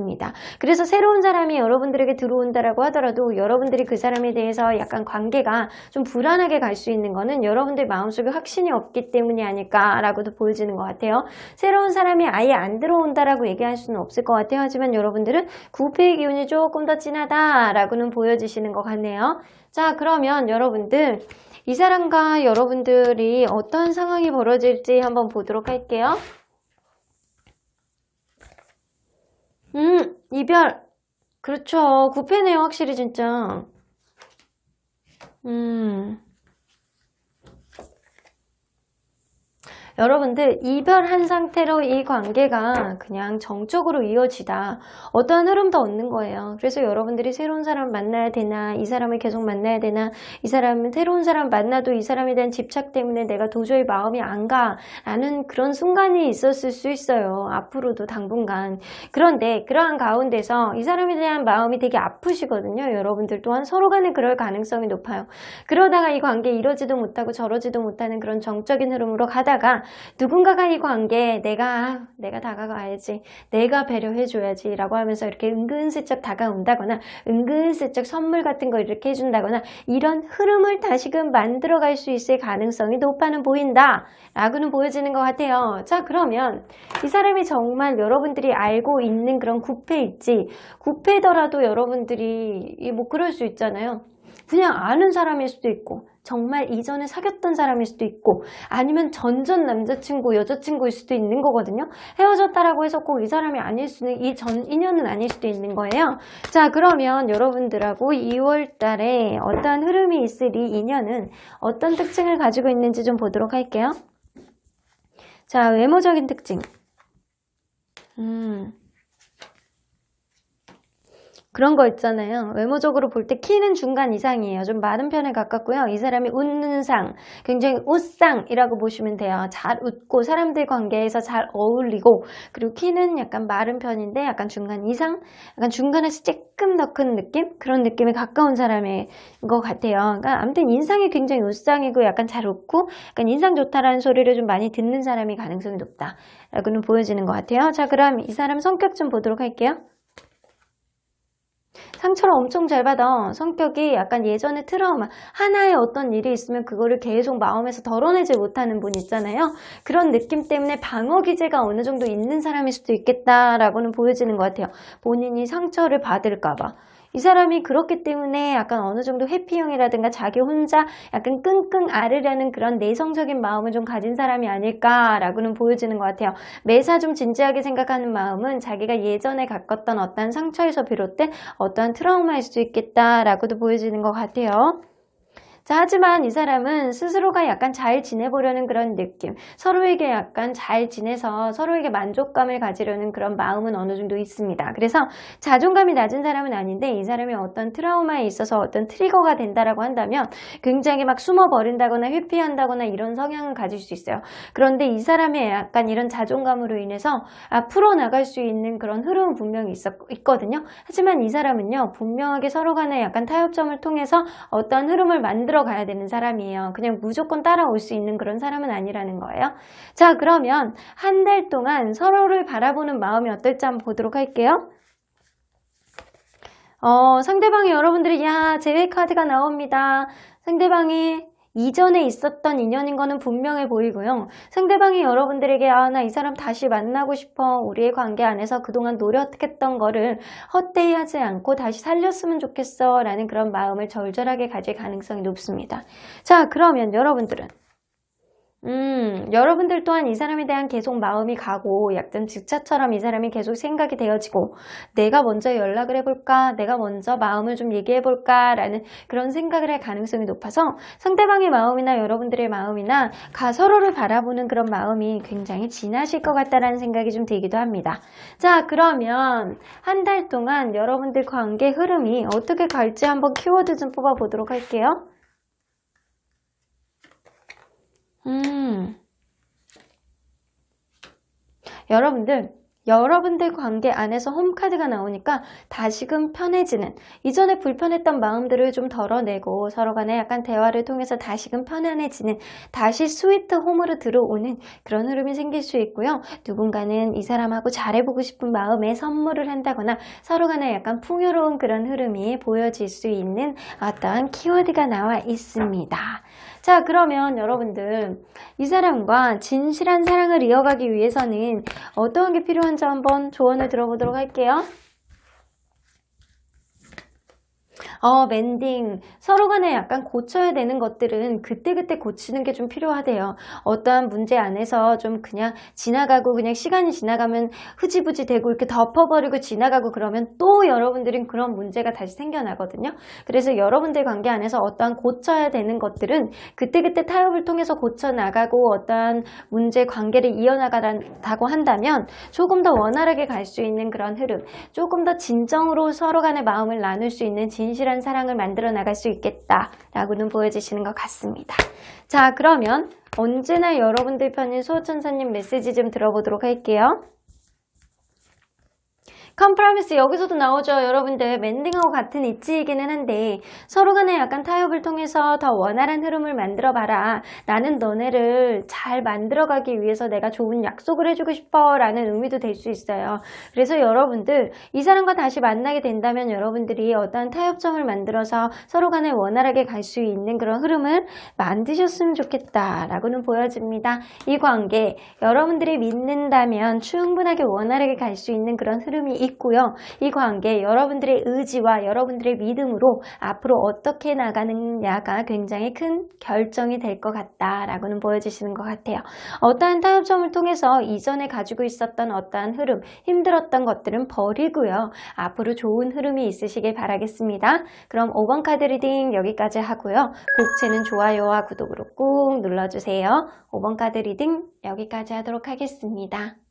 그래서 새로운 사람이 여러분들에게 들어온다라고 하더라도 여러분들이 그 사람에 대해서 약간 관계가 좀 불안하게 갈 수 있는 거는 여러분들 마음속에 확신이 없기 때문이 아닐까라고도 보여지는 것 같아요. 새로운 사람이 아예 안 들어온다라고 얘기할 수는 없을 것 같아요. 하지만 여러분들은 9패의 기운이 조금 더 진하다라고는 보여지시는 것 같네요. 자, 그러면 여러분들 이 사람과 여러분들이 어떤 상황이 벌어질지 한번 보도록 할게요. 이별. 그렇죠. 9패네요, 확실히 진짜. 여러분들 이별한 상태로 이 관계가 그냥 정적으로 이어지다. 어떠한 흐름도 없는 거예요. 그래서 여러분들이 새로운 사람 만나야 되나, 이 사람을 계속 만나야 되나, 이 사람은 새로운 사람 만나도 이 사람에 대한 집착 때문에 내가 도저히 마음이 안 가 라는 그런 순간이 있었을 수 있어요. 앞으로도 당분간. 그런데 그러한 가운데서 이 사람에 대한 마음이 되게 아프시거든요. 여러분들 또한 서로 간에 그럴 가능성이 높아요. 그러다가 이 관계 이러지도 못하고 저러지도 못하는 그런 정적인 흐름으로 가다가 누군가가 이 관계에 내가 다가가야지, 내가 배려해줘야지 라고 하면서 이렇게 은근슬쩍 다가온다거나 은근슬쩍 선물 같은 거 이렇게 해준다거나 이런 흐름을 다시금 만들어갈 수 있을 가능성이 높아는 보인다 라고는 보여지는 것 같아요. 자, 그러면 이 사람이 정말 여러분들이 알고 있는 그런 9패일지, 9패더라도 여러분들이 뭐 그럴 수 있잖아요. 그냥 아는 사람일 수도 있고 정말 이전에 사귀었던 사람일 수도 있고 아니면 전전 남자친구, 여자친구일 수도 있는 거거든요. 헤어졌다라고 해서 꼭 이 사람이 아닐 수는, 이 전 인연은 아닐 수도 있는 거예요. 자, 그러면 여러분들하고 2월 달에 어떠한 흐름이 있을 이 인연은 어떤 특징을 가지고 있는지 좀 보도록 할게요. 자, 외모적인 특징. 그런 거 있잖아요. 외모적으로 볼 때 키는 중간 이상이에요. 좀 마른 편에 가깝고요. 이 사람이 웃는 상, 굉장히 웃상이라고 보시면 돼요. 잘 웃고 사람들 관계에서 잘 어울리고, 그리고 키는 약간 마른 편인데 약간 중간 이상, 약간 중간에서 조금 더 큰 느낌? 그런 느낌에 가까운 사람인 것 같아요. 그러니까 아무튼 인상이 굉장히 웃상이고 약간 잘 웃고 약간 인상 좋다라는 소리를 좀 많이 듣는 사람이 가능성이 높다라고는 보여지는 것 같아요. 자, 그럼 이 사람 성격 좀 보도록 할게요. 상처를 엄청 잘 받아. 성격이 약간 예전에 트라우마, 하나의 어떤 일이 있으면 그거를 계속 마음에서 덜어내지 못하는 분 있잖아요. 그런 느낌 때문에 방어 기제가 어느 정도 있는 사람일 수도 있겠다라고는 보여지는 것 같아요. 본인이 상처를 받을까 봐. 이 사람이 그렇기 때문에 약간 어느 정도 회피형이라든가 자기 혼자 약간 끙끙 앓으려는 그런 내성적인 마음을 좀 가진 사람이 아닐까라고는 보여지는 것 같아요. 매사 좀 진지하게 생각하는 마음은 자기가 예전에 겪었던 어떤 상처에서 비롯된 어떠한 트라우마일 수 있겠다라고도 보여지는 것 같아요. 자, 하지만 이 사람은 스스로가 약간 잘 지내보려는 그런 느낌, 서로에게 약간 잘 지내서 서로에게 만족감을 가지려는 그런 마음은 어느 정도 있습니다. 그래서 자존감이 낮은 사람은 아닌데 이 사람이 어떤 트라우마에 있어서 어떤 트리거가 된다라고 한다면 굉장히 막 숨어버린다거나 회피한다거나 이런 성향을 가질 수 있어요. 그런데 이 사람의 약간 이런 자존감으로 인해서 풀어나갈 수 있는 그런 흐름은 분명히 있거든요. 하지만 이 사람은요, 분명하게 서로 간에 약간 타협점을 통해서 어떤 흐름을 만들어 가야 되는 사람이에요. 그냥 무조건 따라올 수 있는 그런 사람은 아니라는 거예요. 자, 그러면 한 달 동안 서로를 바라보는 마음이 어떨지 한번 보도록 할게요. 상대방이 여러분들이 제외 카드가 나옵니다. 상대방이 이전에 있었던 인연인 거는 분명해 보이고요. 상대방이 여러분들에게 나 이 사람 다시 만나고 싶어. 우리의 관계 안에서 그동안 노력했던 거를 헛되이 하지 않고 다시 살렸으면 좋겠어. 라는 그런 마음을 절절하게 가질 가능성이 높습니다. 자, 그러면 여러분들은 여러분들 또한 이 사람에 대한 계속 마음이 가고 약간 직차처럼 이 사람이 계속 생각이 되어지고 내가 먼저 연락을 해볼까? 내가 먼저 마음을 좀 얘기해볼까? 라는 그런 생각을 할 가능성이 높아서 상대방의 마음이나 여러분들의 마음이나 서로를 바라보는 그런 마음이 굉장히 진하실 것 같다라는 생각이 좀 들기도 합니다. 자, 그러면 한 달 동안 여러분들 관계 흐름이 어떻게 갈지 한번 키워드 좀 뽑아보도록 할게요. 여러분들 관계 안에서 홈카드가 나오니까 다시금 편해지는, 이전에 불편했던 마음들을 좀 덜어내고 서로 간에 약간 대화를 통해서 다시금 편안해지는, 다시 스위트 홈으로 들어오는 그런 흐름이 생길 수 있고요. 누군가는 이 사람하고 잘해보고 싶은 마음에 선물을 한다거나 서로 간에 약간 풍요로운 그런 흐름이 보여질 수 있는 어떤 키워드가 나와 있습니다. 자, 그러면 여러분들 이 사람과 진실한 사랑을 이어가기 위해서는 어떤 게 필요한지 한번 조언을 들어보도록 할게요. 멘딩. 서로 간에 약간 고쳐야 되는 것들은 그때그때 고치는 게 좀 필요하대요. 어떠한 문제 안에서 좀 그냥 지나가고 그냥 시간이 지나가면 흐지부지 되고 이렇게 덮어버리고 지나가고 그러면 또 여러분들은 그런 문제가 다시 생겨나거든요. 그래서 여러분들 관계 안에서 어떠한 고쳐야 되는 것들은 그때그때 타협을 통해서 고쳐나가고 어떠한 문제 관계를 이어나가다고 한다면 조금 더 원활하게 갈 수 있는 그런 흐름, 조금 더 진정으로 서로 간의 마음을 나눌 수 있는 진실한 사랑을 만들어 나갈 수 있겠다라고는 보여지시는 것 같습니다. 자, 그러면 언제나 여러분들 편인 수호천사님 메시지 좀 들어보도록 할게요. 컴프라미스 여기서도 나오죠. 여러분들 멘딩하고 같은 이치이기는 한데 서로 간에 약간 타협을 통해서 더 원활한 흐름을 만들어 봐라. 나는 너네를 잘 만들어가기 위해서 내가 좋은 약속을 해주고 싶어 라는 의미도 될 수 있어요. 그래서 여러분들 이 사람과 다시 만나게 된다면 여러분들이 어떠한 타협점을 만들어서 서로 간에 원활하게 갈 수 있는 그런 흐름을 만드셨으면 좋겠다 라고는 보여집니다. 이 관계 여러분들이 믿는다면 충분하게 원활하게 갈 수 있는 그런 흐름이 있고요. 이 관계 여러분들의 의지와 여러분들의 믿음으로 앞으로 어떻게 나가느냐가 굉장히 큰 결정이 될 것 같다라고는 보여주시는 것 같아요. 어떠한 타협점을 통해서 이전에 가지고 있었던 어떠한 흐름, 힘들었던 것들은 버리고요. 앞으로 좋은 흐름이 있으시길 바라겠습니다. 그럼 5번 카드 리딩 여기까지 하고요. 곡채는 좋아요와 구독으로 꾹 눌러주세요. 5번 카드 리딩 여기까지 하도록 하겠습니다.